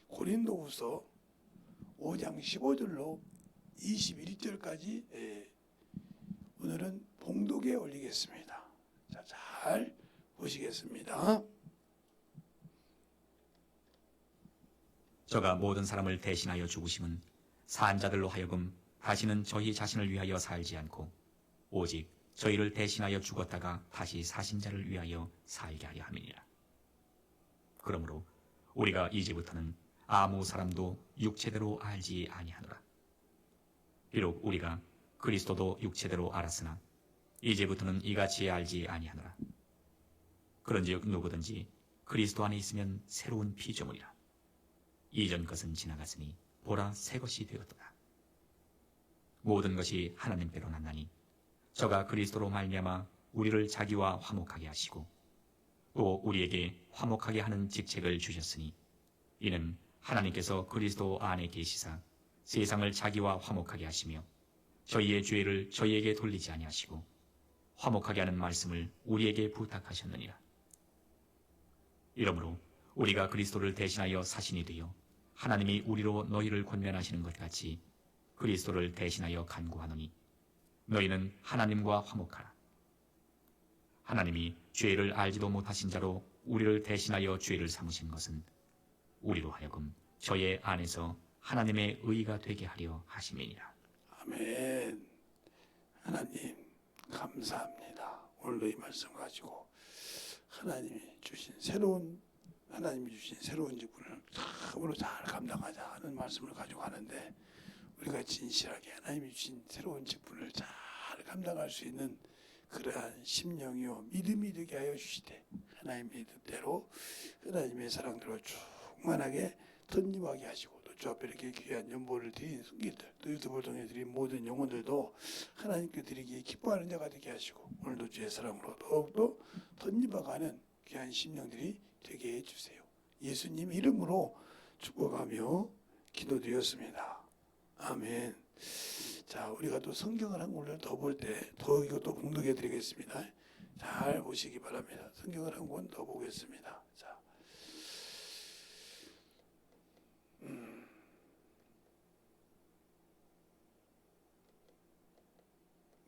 고린도후서 5장 15절로 21절까지 오늘은 봉독에 올리겠습니다. 자, 잘 보시겠습니다. 저가 모든 사람을 대신하여 죽으심은 산 자들로 하여금 다시는 저희 자신을 위하여 살지 않고 오직 저희를 대신하여 죽었다가 다시 사신 자를 위하여 살게 하려 함이니라. 그러므로 우리가 이제부터는 아무 사람도 육체대로 알지 아니하노라. 비록 우리가 그리스도도 육체대로 알았으나 이제부터는 이같이 알지 아니하노라. 그런즉 누구든지 그리스도 안에 있으면 새로운 피조물이라. 이전 것은 지나갔으니 보라 새 것이 되었도다. 모든 것이 하나님께로 났나니 저가 그리스도로 말미암아 우리를 자기와 화목하게 하시고 또 우리에게 화목하게 하는 직책을 주셨으니 이는 하나님께서 그리스도 안에 계시사 세상을 자기와 화목하게 하시며 저희의 죄를 저희에게 돌리지 아니하시고 화목하게 하는 말씀을 우리에게 부탁하셨느니라. 이러므로 우리가 그리스도를 대신하여 사신이 되어 하나님이 우리로 너희를 권면하시는 것 같이 그리스도를 대신하여 간구하노니 너희는 하나님과 화목하라. 하나님이 죄를 알지도 못하신 자로 우리를 대신하여 죄를 삼으신 것은 우리로 하여금 저의 안에서 하나님의 의가 되게 하려 하심이니라. 아멘. 하나님 감사합니다. 오늘도 이 말씀 가지고 하나님이 주신 새로운 직분을 참으로 잘 감당하자 하는 말씀을 가지고 하는데 우리가 진실하게 하나님이 주신 새로운 직분을 잘 감당할 수 있는 그러한 심령이요 믿음이 되게 하여 주시되 하나님의 뜻대로 하나님의 사랑대로 충만하게 덧입하게 하시고 또 주 앞에 이렇게 귀한 연보를 드린 승기들 또 유튜브를 통해 드린 모든 영혼들도 하나님께 드리기에 기뻐하는 자가 되게 하시고 오늘도 주의 사랑으로 더욱더 덧입어가는 귀한 심령들이 되게 해주세요. 예수님 이름으로 축복하며 기도드렸습니다. 아멘. 자, 우리가 또 성경을 한 권을 더 볼 때 더 이것도 공독해 드리겠습니다. 잘 보시기 바랍니다. 성경을 한 권 더 보겠습니다.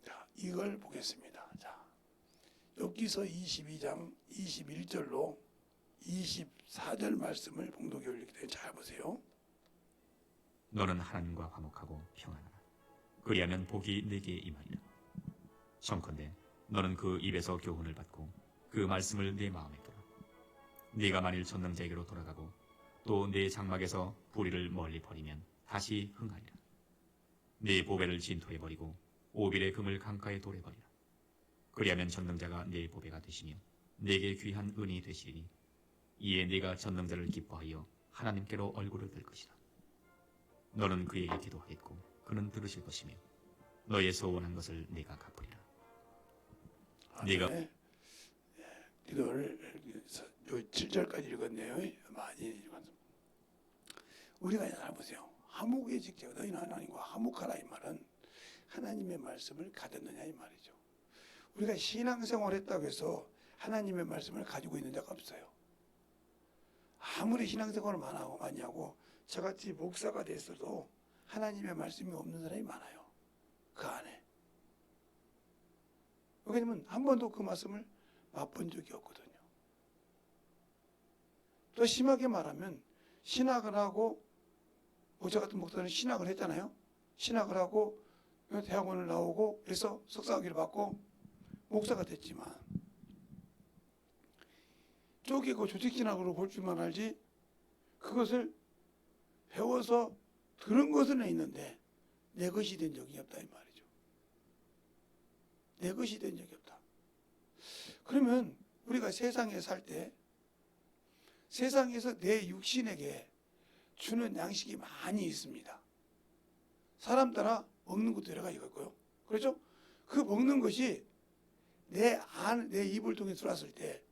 자, 이걸 보겠습니다. 자, 욥기서 22장 21절로 24절 말씀을 봉독해 올리기 때문에 잘 보세요. 너는 하나님과 화목하고 평안하라. 그리하면 복이 네게 임하리라. 청컨대 너는 그 입에서 교훈을 받고 그 말씀을 네 마음에 두라. 네가 만일 전능자에게로 돌아가고 또 네 장막에서 불의를 멀리 버리면 다시 흥하리라. 네 보배를 진토에 버리고 오빌의 금을 강가에 돌에 버리라. 그리하면 전능자가 네 보배가 되시며 네게 귀한 은이 되시리니 이에 네가 전능자를 기뻐하여 하나님께로 얼굴을 들 것이라. 너는 그에게 기도하겠고 그는 들으실 것이며 너의 소원한 것을 네가 갚으리라. 네가 기도를 7절까지 읽었네요. 많이 읽었습니다. 우리가 잘 보세요. 화목의 직책 너희는 하나님과 화목하라 이 말은 하나님의 말씀을 가졌느냐 이 말이죠. 우리가 신앙생활을 했다고 해서 하나님의 말씀을 가지고 있는 자가 없어요. 아무리 신앙생활을 많이 하고 저같이 목사가 됐어도 하나님의 말씀이 없는 사람이 많아요. 그 안에. 왜냐면 한 번도 그 말씀을 맛본 적이 없거든요. 또 심하게 말하면 신학을 하고 저 같은 목사는 신학을 했잖아요. 신학을 하고 대학원을 나오고 그래서 석사학위를 받고 목사가 됐지만 쪼개고 조직신학으로 볼 줄만 알지 그것을 배워서 들은 것은 있는데 내 것이 된 적이 없다 이 말이죠. 내 것이 된 적이 없다. 그러면 우리가 세상에 살 때 세상에서 내 육신에게 주는 양식이 많이 있습니다. 사람 따라 먹는 것도 여러 가지가 있고요. 그렇죠? 그 먹는 것이 내 입을 통해 들어왔을 때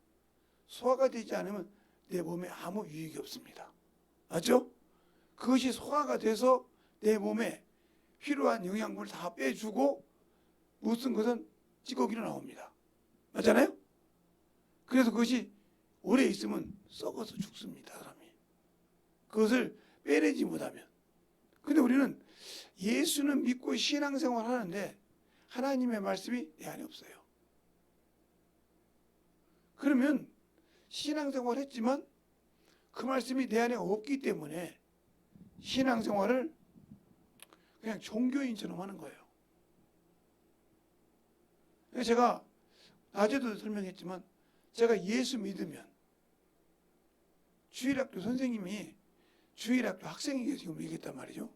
소화가 되지 않으면 내 몸에 아무 유익이 없습니다. 맞죠? 그것이 소화가 돼서 내 몸에 필요한 영양분을 다 빼주고 무슨 것은 찌꺼기로 나옵니다. 맞잖아요? 그래서 그것이 오래 있으면 썩어서 죽습니다. 사람이. 그것을 빼내지 못하면. 근데 우리는 예수는 믿고 신앙생활 하는데 하나님의 말씀이 내 안에 없어요. 그러면 신앙생활 했지만 그 말씀이 내 안에 없기 때문에 신앙생활을 그냥 종교인처럼 하는 거예요. 제가 낮에도 설명했지만 제가 예수 믿으면 주일학교 선생님이 주일학교 학생에게 지금 얘기했단 말이죠.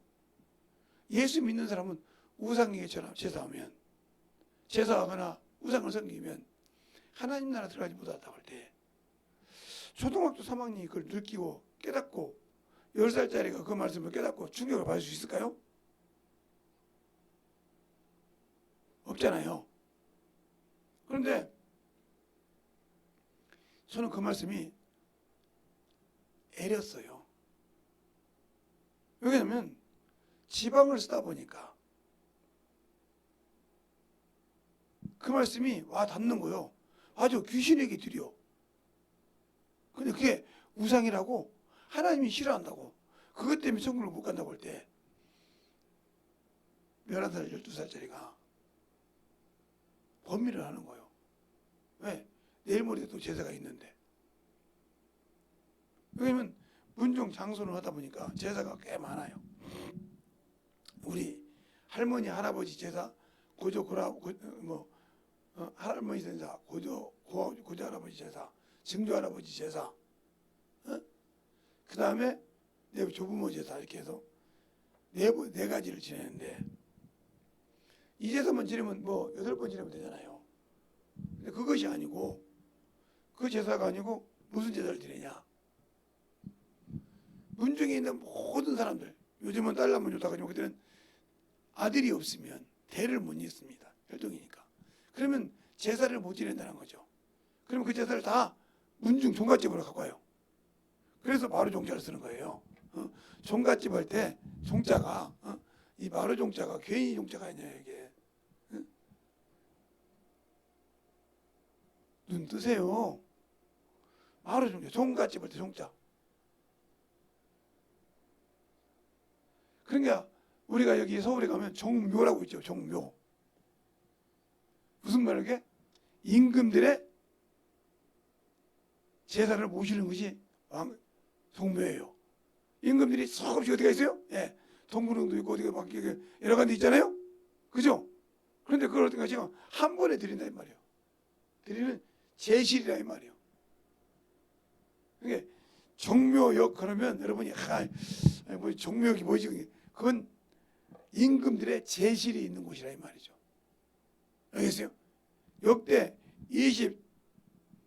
예수 믿는 사람은 우상에게처럼 제사하거나 우상을 섬기면 하나님 나라 들어가지 못한다고 할 때 초등학교 3학년이 그걸 느끼고 깨닫고 10살짜리가 그 말씀을 깨닫고 충격을 받을 수 있을까요? 없잖아요. 그런데 저는 그 말씀이 애렸어요. 왜냐하면 지방을 쓰다 보니까 그 말씀이 와 닿는 거요. 아주 귀신에게 드려. 근데 그게 우상이라고 하나님이 싫어한다고 그것 때문에 천국을 못 간다고 할 때 11살, 12살짜리가 범위를 하는 거예요. 왜? 내일 모레 또 제사가 있는데. 왜냐면 문종 장손을 하다 보니까 제사가 꽤 많아요. 우리 할머니 할아버지 제사, 고조 할머니 제사, 고조 할아버지 제사, 증조 할아버지 제사, 그 다음에 내 조부모 제사 이렇게 해서 네 가지를 지내는데 이 제사만 지내면 뭐 8번 지내면 되잖아요. 근데 그것이 아니고 그 제사가 아니고 무슨 제사를 지내냐? 문중에 있는 모든 사람들 요즘은 딸 낳으면 좋다고 하지만 그때는 아들이 없으면 대를 못 잇습니다. 혈통이니까. 그러면 제사를 못 지낸다는 거죠. 그러면 그 제사를 다 문중 종갓집으로 갖고 와요. 그래서 마루 종자를 쓰는 거예요. 종갓집 할 때 종자가 이 마루 종자가 괜히 종자가 아니냐 이게. 눈 뜨세요. 마루 종자, 종갓집 할 때 종자. 그러니까 우리가 여기 서울에 가면 종묘라고 있죠. 종묘. 무슨 말이게? 임금들의 제사를 모시는 것이 종묘예요. 임금들이 수없이 어디가 있어요? 예, 동구릉도 있고 어디가 막 여러 가지 있잖아요. 그죠? 그런데 그걸 어떻게 하시면 한 번에 드린다 이 말이에요. 드리는 제실이라 이 말이에요. 그게 종묘역 그러면 여러분이 뭐 종묘역이 뭐지? 그건 임금들의 제실이 있는 곳이라 이 말이죠. 알겠어요? 역대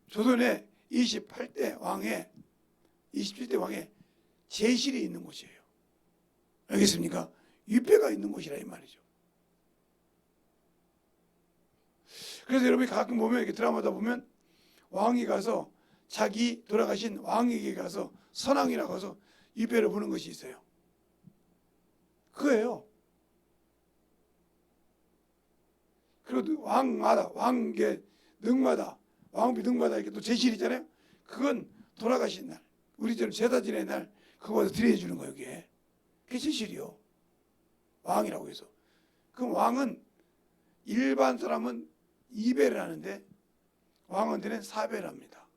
조선의 28대 왕의 27대 왕의 제실이 있는 곳이에요. 알겠습니까? 위패가 있는 곳이라 이 말이죠. 그래서 여러분이 가끔 보면 이렇게 드라마다 보면 왕이 가서 자기 돌아가신 왕에게 가서 선왕이라고 해서 위패를 보는 것이 있어요. 그거예요. 그리고 왕마다 능마다 왕비 능마다 이렇게 또 제실이 있잖아요. 그건 돌아가신 날 우리처럼 제사 지내는 날 그거 드려주는 거예요. 그게 제실이요. 왕이라고 해서. 그럼 왕은 일반 사람은 2배를 하는데 왕한테는 4배를 합니다.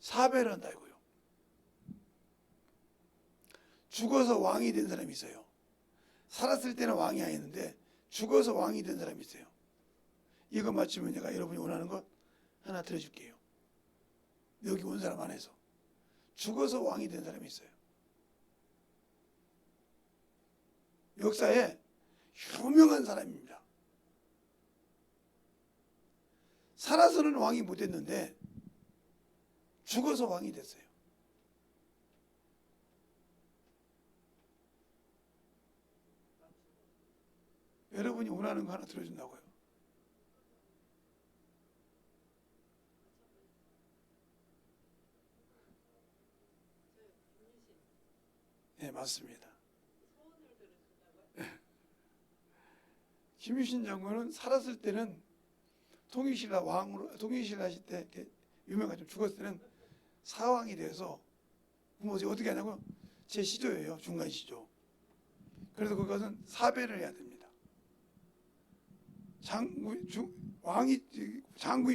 4배를 한다 이거요. 죽어서 왕이 된 사람이 있어요. 살았을 때는 왕이 아니었는데 죽어서 왕이 된 사람이 있어요. 이거 맞추면 제가 여러분이 원하는 것 하나 드려줄게요. 여기 온 사람 안에서 죽어서 왕이 된 사람이 있어요. 역사에 유명한 사람입니다. 살아서는 왕이 못 됐는데 죽어서 왕이 됐어요. 여러분이 원하는 거 하나 들어준다고요. 네, 맞습니다. 김유신 장관은 살았을 때는 통일신라 왕으로 통일신라 하실 때 이렇게 유명하죠. 죽었을 때는 사왕이 돼서 어떻게 하냐고요? 제 시조예요. 중간 시조. 그래서 그것은 사배를 해야 됩니다. 장군이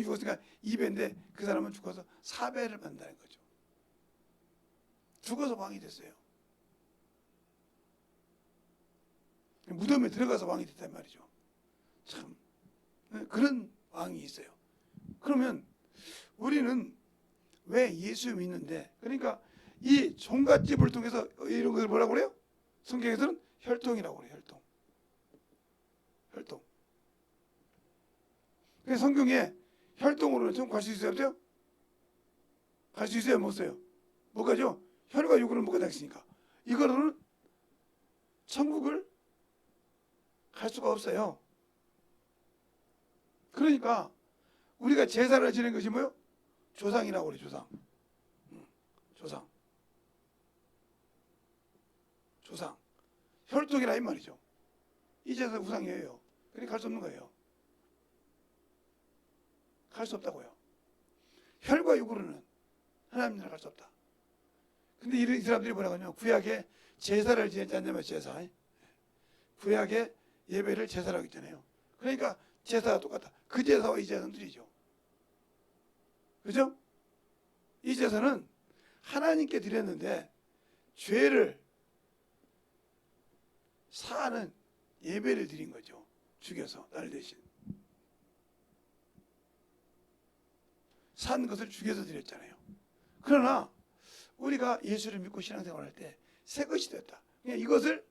죽었으니까 2배인데 그 사람은 죽어서 사배를 받는다는 거죠. 죽어서 왕이 됐어요. 무덤에 들어가서 왕이 됐단 말이죠. 참 그런 왕이 있어요. 그러면 우리는 왜 예수 믿는데, 그러니까 이 종갓집을 통해서 이런 것을 뭐라고 그래요? 성경에서는 혈통이라고 그래요. 혈통. 그래서 성경에 혈통으로는 좀 갈 수 있어요, 없어요? 갈 수 있어요, 못 써요? 못 가죠? 혈과 육으로는 못 가다 했으니까. 이거로는 천국을 갈 수가 없어요. 그러니까 우리가 제사를 지내는 것이 뭐예요? 조상이라고 그래, 조상. 조상. 혈통이라 이 말이죠. 이 제사 우상이에요. 그러니까 갈 수 없는 거예요. 갈 수 없다고요. 혈과 육으로는 하나님 나라 갈 수 없다. 근데 이 사람들이 뭐라고 하냐면 구약에 제사를 지내지 않냐면 제사. 구약에 예배를 제사라고 했잖아요. 그러니까 제사가 똑같다. 그 제사와 이 제사는 틀리죠. 그죠? 이 제사는 하나님께 드렸는데 죄를 사하는 예배를 드린 거죠. 죽여서 날 대신. 산 것을 죽여서 드렸잖아요. 그러나 우리가 예수를 믿고 신앙생활할 때 새 것이 됐다. 그냥 이것은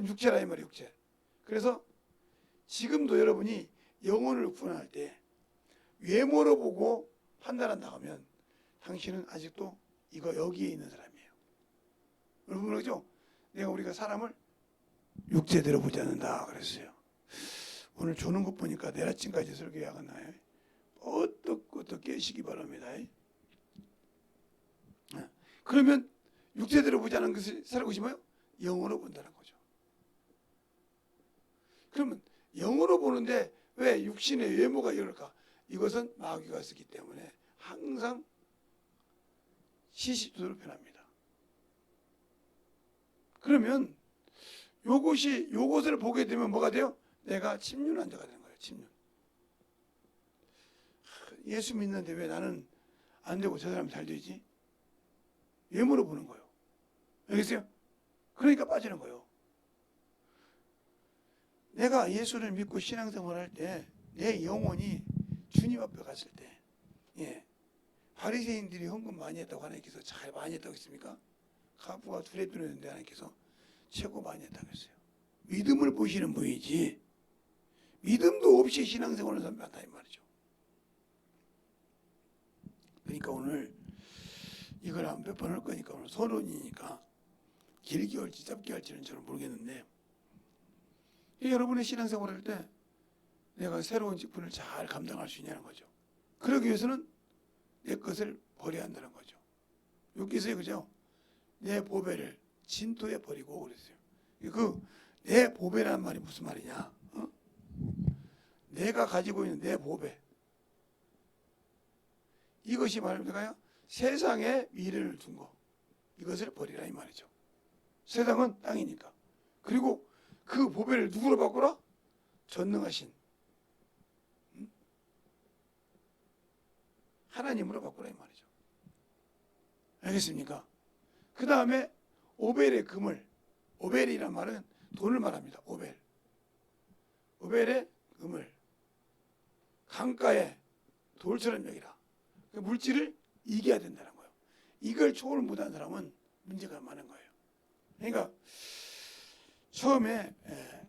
육체라 이 말이에요. 육체. 그래서 지금도 여러분이 영혼을 구원할 때 외모로 보고 판단한다고 하면 당신은 아직도 이거 여기에 있는 사람이에요. 여러분 그러죠? 우리가 사람을 육체대로 보지 않는다 그랬어요. 오늘 조는 것 보니까 내일 아침까지 설교하겠나요? 어떻게 깨시기 바랍니다. 그러면 육체대로 보지 않는 것을 살고 싶어요? 영으로 본다는 거죠. 그러면 영으로 보는데 왜 육신의 외모가 이럴까? 이것은 마귀가 쓰기 때문에 항상 시시투도로 변합니다. 그러면 요것을 보게 되면 뭐가 돼요? 내가 침륜한 자가 되는 거예요. 침륜. 예수 믿는데 왜 나는 안 되고 저 사람이 잘 되지? 외모로 보는 거예요. 알겠어요? 그러니까 빠지는 거예요. 내가 예수를 믿고 신앙생활할 때 내 영혼이 주님 앞에 갔을 때, 바리새인들이 헌금 많이 했다고 하나님께서 잘 많이 했다고 했습니까? 가부가 둘에 두는데 하나님께서 최고 많이 했다고 했어요. 믿음을 보시는 분이지 믿음도 없이 신앙생활을 하는 사람이 많다 이 말이죠. 그러니까 오늘 이걸 한 몇 번 할 거니까 오늘 서론이니까 길게 할지 짧게 할지는 저는 모르겠는데, 여러분의 신앙생활을 할 때 내가 새로운 직분을 잘 감당할 수 있냐는 거죠. 그러기 위해서는 내 것을 버려야 한다는 거죠. 여기서요, 그죠? 내 보배를 진토에 버리고 그랬어요. 내 보배라는 말이 무슨 말이냐? 내가 가지고 있는 내 보배. 이것이 말입니까요? 세상에 미련을 둔 거. 이것을 버리라 이 말이죠. 세상은 땅이니까. 그리고 그 보배를 누구로 바꾸라? 전능하신 하나님으로 바꾸라 이 말이죠. 알겠습니까? 그 다음에 오벨의 금을, 오벨이란 말은 돈을 말합니다. 오벨의 금을 강가에 돌처럼 여기라. 그 물질을 이겨야 된다는 거예요. 이걸 초월 못한 사람은 문제가 많은 거예요. 그러니까 처음에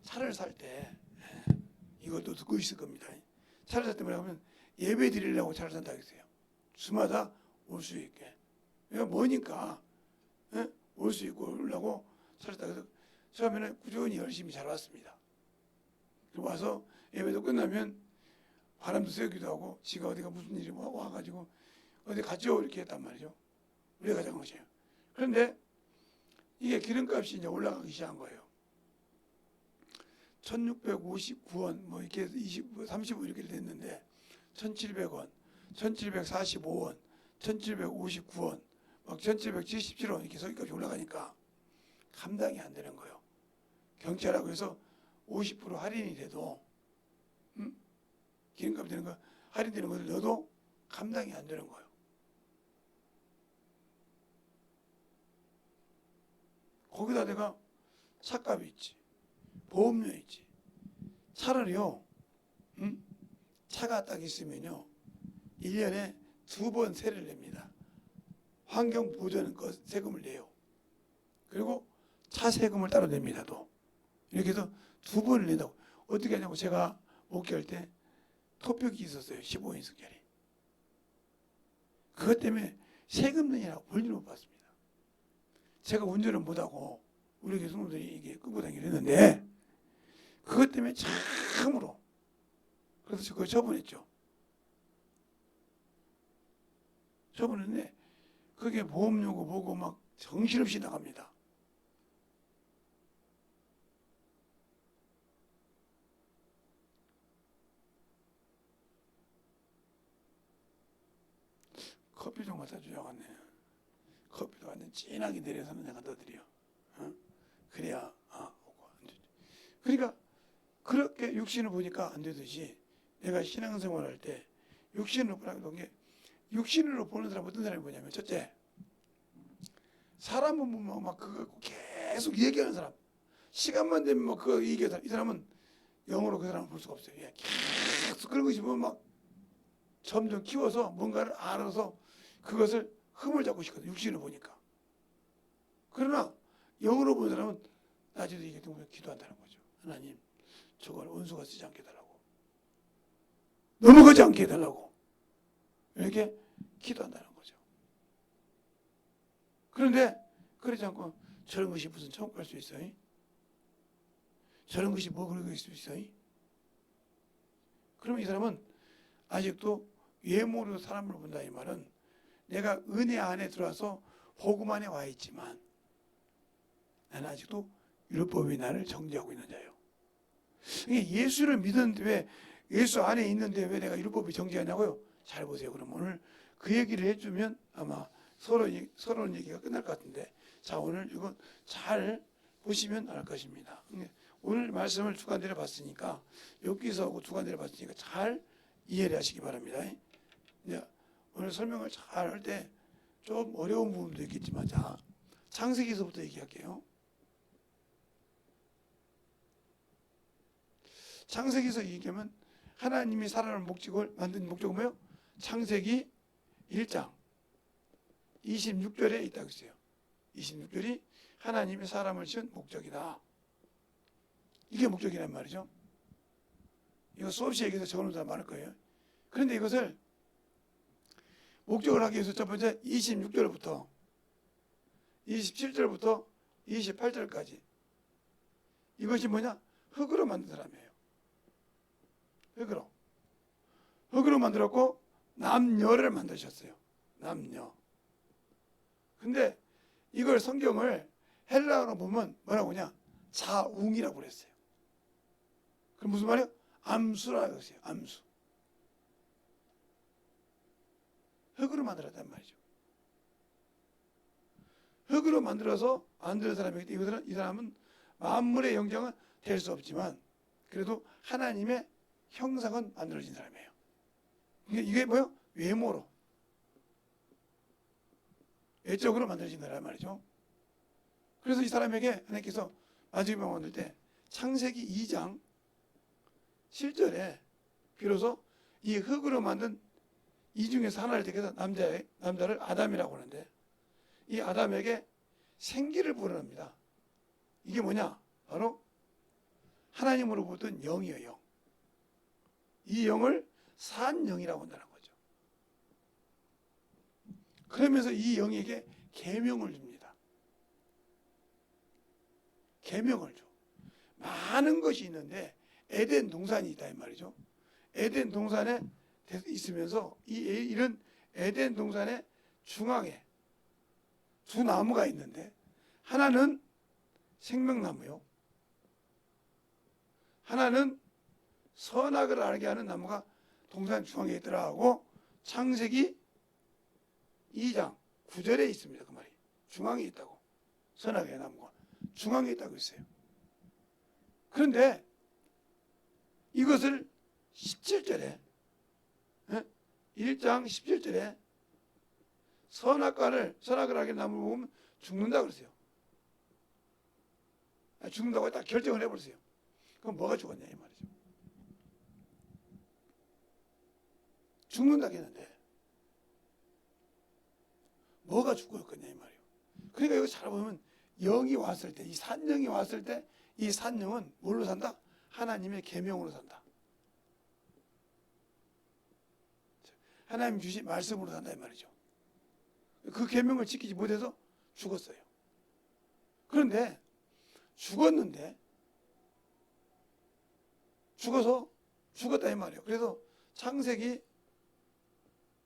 차를 살 때 이것도 듣고 있을 겁니다. 차를 살 때 뭐냐면 예배 드리려고 차를 산다고 했어요. 주마다 올 수 있게. 그러니까 뭐니까 올 수 있고 오려고 차를 타고 해서 처음에는 꾸준히 열심히 잘 왔습니다. 그리고 와서 예배도 끝나면 바람도 쐬기도 하고 지가 어디가 무슨 일이 와가지고 어디 가죠 이렇게 했단 말이죠. 우리가 가져간 것이에요. 그런데 이게 기름값이 이제 올라가기 시작한 거예요. 1659원 뭐 이렇게 35 이렇게 됐는데 1700원, 1745원, 1759원, 막 1777원 이렇게 서기값이 올라가니까 감당이 안 되는 거예요. 경차라고 해서 50% 할인이 돼도 기름값이 되는 거 할인되는 것을 넣어도 감당이 안 되는 거예요. 거기다 내가 차값이 있지, 보험료 있지. 차라리요, 차가 딱 있으면요 1년에 2번 세를 냅니다. 환경보전 세금을 내요. 그리고 차 세금을 따로 냅니다. 또 이렇게 해서 2번을 낸다고. 어떻게 하냐고, 제가 목회할 때 토픽이 있었어요. 15인승짜리. 그것 때문에 세금 내냐고 볼일 못 봤습니다. 제가 운전을 못하고 우리 교수님들이 이게 끌고 다니기로 했는데 그것 때문에 참으로, 그래서 그걸 처분했죠. 처분했는데 그게 보험료고 뭐고 막 정신없이 나갑니다. 커피 좀 갖다 주자겠네. 커피도 완전 진하게 내려서는 내가 넣어드려. 그래야 그러니까 그렇게 육신을 보니까 안 되듯이 내가 신앙생활할 때 육신으로 보라는 게, 육신으로 보는 사람 어떤 사람이 뭐냐면, 첫째, 사람은 보면 막 그거 계속 얘기하는 사람, 시간만 되면 뭐 그거 얘기하는 사람, 이 사람은 영어로 그 사람을 볼 수가 없어요. 계속 그런 것이 보면 막 점점 키워서 뭔가를 알아서 그것을 흠을 잡고 싶거든, 육신을 보니까. 그러나 영어로 보는 사람은 낮에도 이게 되면 기도한다는 거죠. 하나님, 저걸 원수가 쓰지 않게 해달라고, 넘어가지 않게 해달라고, 이렇게 기도한다는 거죠. 그런데 그러지 않고 저런 것이 무슨 천국 갈 수 있어요? 저런 것이 뭐 그럴 수 있어요? 그러면 이 사람은 아직도 외모로 사람을 본다, 이 말은 내가 은혜 안에 들어와서 복음 안에 와 있지만 나는 아직도 율법이 나를 정죄하고 있는 자예요. 예수를 믿었는데 왜, 예수 안에 있는데 왜 내가 율법이 정죄하냐고요? 잘 보세요. 그럼 오늘 그 얘기를 해주면 아마 서러운 얘기가 끝날 것 같은데, 자, 오늘 이건 잘 보시면 알 것입니다. 오늘 말씀을 주관대로 봤으니까, 욥기서하고 주관대로 봤으니까 잘 이해를 하시기 바랍니다. 이제 오늘 설명을 잘 할 때 좀 어려운 부분도 있겠지만, 자, 창세기에서부터 얘기할게요. 창세기에서 얘기하면 하나님이 사람을 목적을 만든 목적은 뭐예요? 창세기 1장 26절에 있다고 했어요. 26절이 하나님이 사람을 지은 목적이다. 이게 목적이란 말이죠. 이거 수없이 얘기해서 적어놓은 사람 많을 거예요. 그런데 이것을 목적을 하기 위해서 첫 번째 26절부터 27절부터 28절까지 이것이 뭐냐? 흙으로 만든 사람이에요. 흙으로 만들었고 남녀를 만드셨어요. 남녀. 근데 이걸 성경을 헬라어로 보면 뭐라고 하냐? 자웅이라고 그랬어요. 그럼 무슨 말이에요? 암수라고 했어요. 암수. 흙으로 만들었단 말이죠. 흙으로 만들어서 만드는 사람이기 때문에 이 사람은 만물의 영장은 될 수 없지만 그래도 하나님의 형상은 만들어진 사람이에요. 이게 뭐예요? 외모로, 외적으로 만들어진 거란 말이죠. 그래서 이 사람에게 하나님께서 마지막에 만들 때 창세기 2장 7절에 비로소 이 흙으로 만든 이 중에서 하나를 택해서 남자를 아담이라고 하는데, 이 아담에게 생기를 불어납니다. 이게 뭐냐? 바로 하나님으로부터 영이에요. 영. 이 영을 산 영이라고 한다는 거죠. 그러면서 이 영에게 계명을 줍니다. 계명을 줘. 많은 것이 있는데 에덴 동산이 있다 이 말이죠. 에덴 동산에 있으면서 이런 에덴 동산의 중앙에 두 나무가 있는데, 하나는 생명나무요, 하나는 선악을 알게 하는 나무가 동산 중앙에 있더라 하고 창세기 2장 9절에 있습니다. 그 말이 중앙에 있다고. 선악의 나무가 중앙에 있다고 했어요. 그런데 이것을 17절에 1장 17절에 선악을 하게 나무를 보면 죽는다 그랬어요. 죽는다고 딱 결정을 해버렸어요. 그럼 뭐가 죽었냐 이 말이죠. 죽는다고 했는데 뭐가 죽었겠냐 이 말이에요. 그러니까 이거 잘 보면 영이 왔을 때, 이 산영이 왔을 때 이 산영은 뭘로 산다? 하나님의 계명으로 산다. 하나님 주신 말씀으로 산다 이 말이죠. 그 계명을 지키지 못해서 죽었어요. 그런데 죽었는데 죽었다 이 말이에요. 그래서 창세기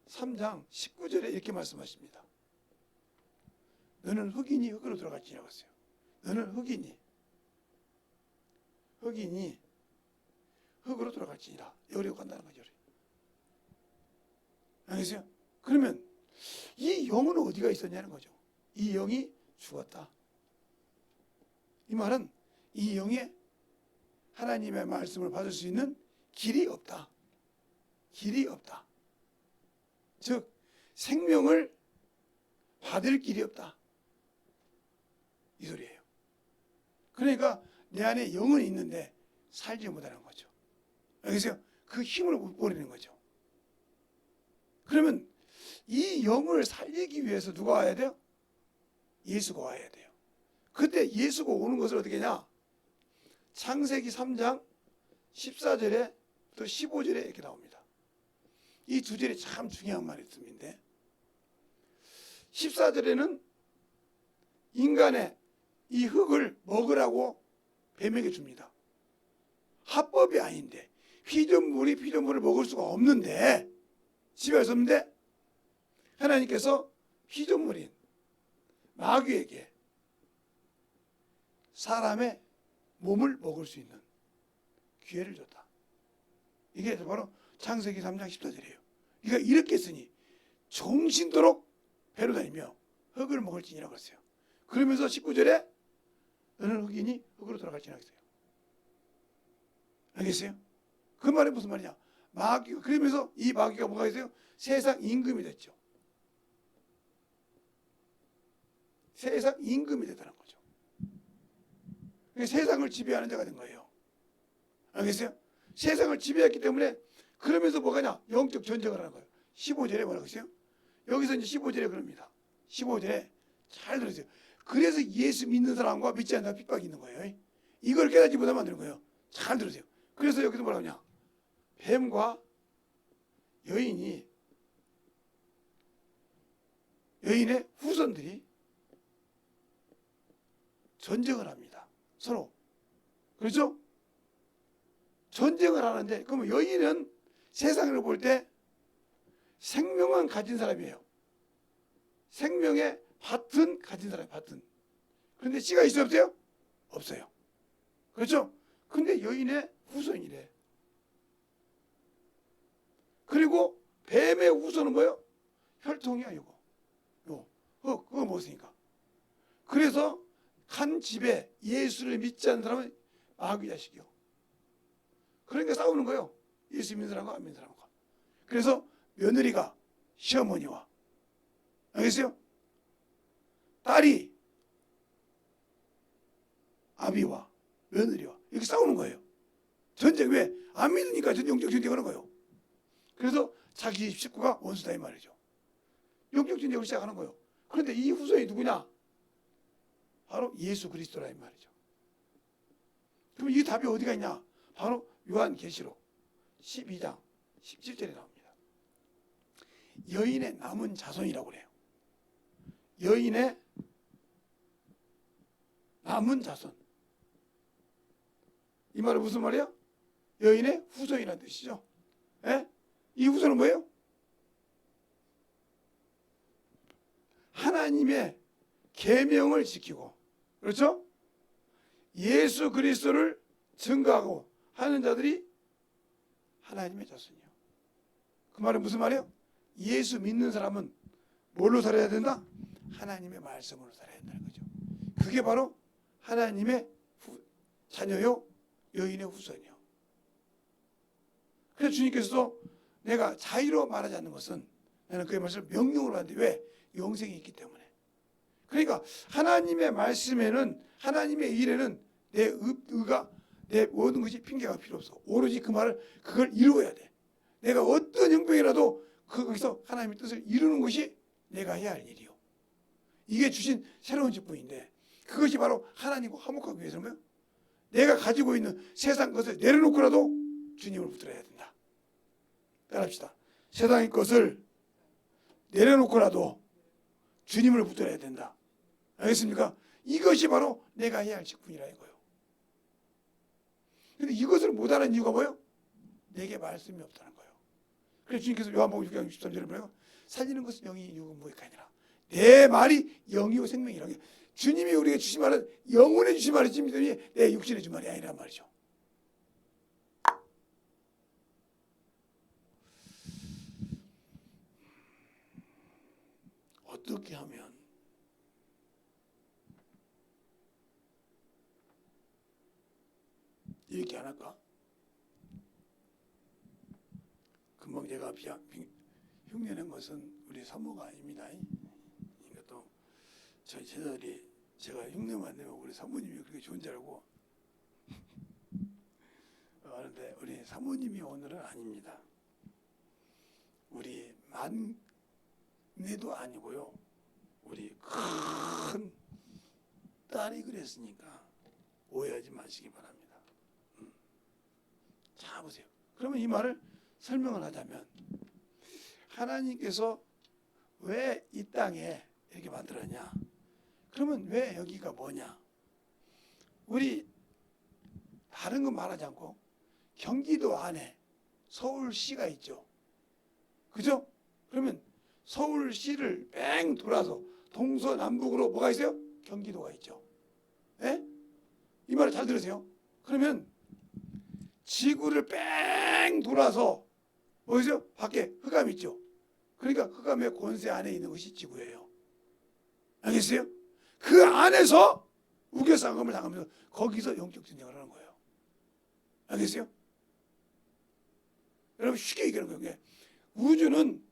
3장 19절에 이렇게 말씀하십니다. 너는 흙이니 흙으로 들어갈지니라고 했어요. 너는 흙이니 흙으로 들어갈지니라. 여기로 간다는 거죠. 알겠어요? 그러면 이 영은 어디가 있었냐는 거죠. 이 영이 죽었다. 이 말은 이 영에 하나님의 말씀을 받을 수 있는 길이 없다. 길이 없다. 즉 생명을 받을 길이 없다. 이 소리예요. 그러니까 내 안에 영은 있는데 살지 못하는 거죠. 알겠어요? 그 힘을 못 버리는 거죠. 그러면 이 영을 살리기 위해서 누가 와야 돼요? 예수가 와야 돼요. 그때 예수가 오는 것을 어떻게 하냐? 창세기 3장 14절에 또 15절에 이렇게 나옵니다. 이 두 절이 참 중요한 말씀인데 14절에는 인간의 이 흙을 먹으라고 뱀에게 줍니다. 합법이 아닌데 피조물을 먹을 수가 없는데 집에서 없는데 하나님께서 피조물인 마귀에게 사람의 몸을 먹을 수 있는 기회를 줬다. 이게 바로 창세기 3장 14절이에요. 그러니까 이렇게 쓰니 정신도록 배로 다니며 흙을 먹을지니라고 했어요. 그러면서 19절에 너는 흙이니 흙으로 돌아갈지니라고 했어요. 알겠어요? 그 말이 무슨 말이냐? 마귀가 그러면서 이 마귀가 뭐가 있어요? 세상 임금이 됐죠. 세상 임금이 되다는 거죠. 세상을 지배하는 자가 된 거예요. 알겠어요? 세상을 지배했기 때문에 그러면서 뭐가냐? 영적 전쟁을 하는 거예요. 15절에 뭐라고 했어요? 여기서 이제 15절에 그럽니다. 15절에 잘 들으세요. 그래서 예수 믿는 사람과 믿지 않는 사람 핍박이 있는 거예요. 이걸 깨닫지 못하면 안 되는 거예요. 잘 들으세요. 그래서 여기서 뭐라고 하냐? 뱀과 여인의 후손들이 전쟁을 합니다. 서로. 그렇죠? 전쟁을 하는데 그러면 여인은 세상을 볼 때 생명은 가진 사람이에요. 생명의 밭은 가진 사람이에요. 밭은. 그런데 씨가 있어요? 없어요? 없어요. 그렇죠? 근데 여인의 후손이래. 그리고 뱀의 후손은 뭐예요? 혈통이야 이거. 그거 먹었으니까. 그래서 한 집에 예수를 믿지 않는 사람은 마귀 자식이요. 그러니까 싸우는 거예요. 예수 믿는 사람과 안 믿는 사람과. 그래서 며느리가 시어머니와, 알겠어요? 딸이 아비와 며느리와 이렇게 싸우는 거예요. 전쟁. 왜? 안 믿으니까 영적 전쟁하는 거예요. 그래서 자기 식구가 원수다 이 말이죠. 영적 전쟁을 시작하는 거예요. 그런데 이 후손이 누구냐? 바로 예수 그리스도라 이 말이죠. 그럼 이 답이 어디가 있냐? 바로 요한계시록 12장 17절에 나옵니다. 여인의 남은 자손이라고 그래요. 여인의 남은 자손. 이 말은 무슨 말이야? 여인의 후손이라는 뜻이죠. 예? 이 후손은 뭐예요? 하나님의 계명을 지키고, 그렇죠? 예수 그리스도를 증거하고 하는 자들이 하나님의 자손이요. 그 말은 무슨 말이에요? 예수 믿는 사람은 뭘로 살아야 된다? 하나님의 말씀으로 살아야 된다는 거죠. 그게 바로 하나님의 자녀요 여인의 후손이요. 그래서 주님께서도 내가 자의로 말하지 않는 것은 나는 그의 말씀을 명령으로 하는데 왜? 영생이 있기 때문에. 그러니까 하나님의 말씀에는 하나님의 일에는 내 의가 내 모든 것이 핑계가 필요 없어. 오로지 그 말을 그걸 이루어야 돼. 내가 어떤 형편이라도 거기서 하나님의 뜻을 이루는 것이 내가 해야 할 일이요. 이게 주신 새로운 직분인데 그것이 바로 하나님과 화목하기 위해서는 뭐예요? 내가 가지고 있는 세상 것을 내려놓고라도 주님을 붙들어야 된다. 따라합시다. 세상의 것을 내려놓고라도 주님을 붙들어야 된다. 알겠습니까? 이것이 바로 내가 해야 할 직분이라 이거예요. 근데 이것을 못하는 이유가 뭐예요? 내게 말씀이 없다는 거예요. 그래서 주님께서 요한복음 6장 63절에 뭐예요? 살리는 것은 영이 육은 무익가 아니라 내 말이 영이요 생명이라는 게 주님이 우리에게 주신 말은 영혼에 주신 말이지 믿으니 내 육신에 주신 말이 아니란 말이죠. 어떻게 하면 이렇게 안 할까? 금방 제가 흉내낸 것은 우리 사모가 아닙니다. 이것도 저희 제자들이 제가 흉내만 내면 우리 사모님이 그렇게 좋은 줄 알고 하는데 우리 사모님이 오늘은 아닙니다. 우리 막내도 아니고요. 우리 큰 딸이 그랬으니까 오해하지 마시기 바랍니다. 자 보세요. 그러면 이 말을 설명을 하자면 하나님께서 왜 이 땅에 이렇게 만들었냐? 그러면 왜 여기가 뭐냐? 우리 다른 건 말하지 않고 경기도 안에 서울시가 있죠. 그죠? 그러면 서울시를 뺑 돌아서 동서남북으로 뭐가 있어요? 경기도가 있죠. 예? 이 말을 잘 들으세요. 그러면 지구를 뺑 돌아서 뭐 있어요? 밖에 흑암이 있죠. 그러니까 흑암의 권세 안에 있는 것이 지구예요. 알겠어요? 그 안에서 우겨싸움을 당하면서 거기서 영적 전쟁을 하는 거예요. 알겠어요? 여러분 쉽게 얘기하는 거예요. 우주는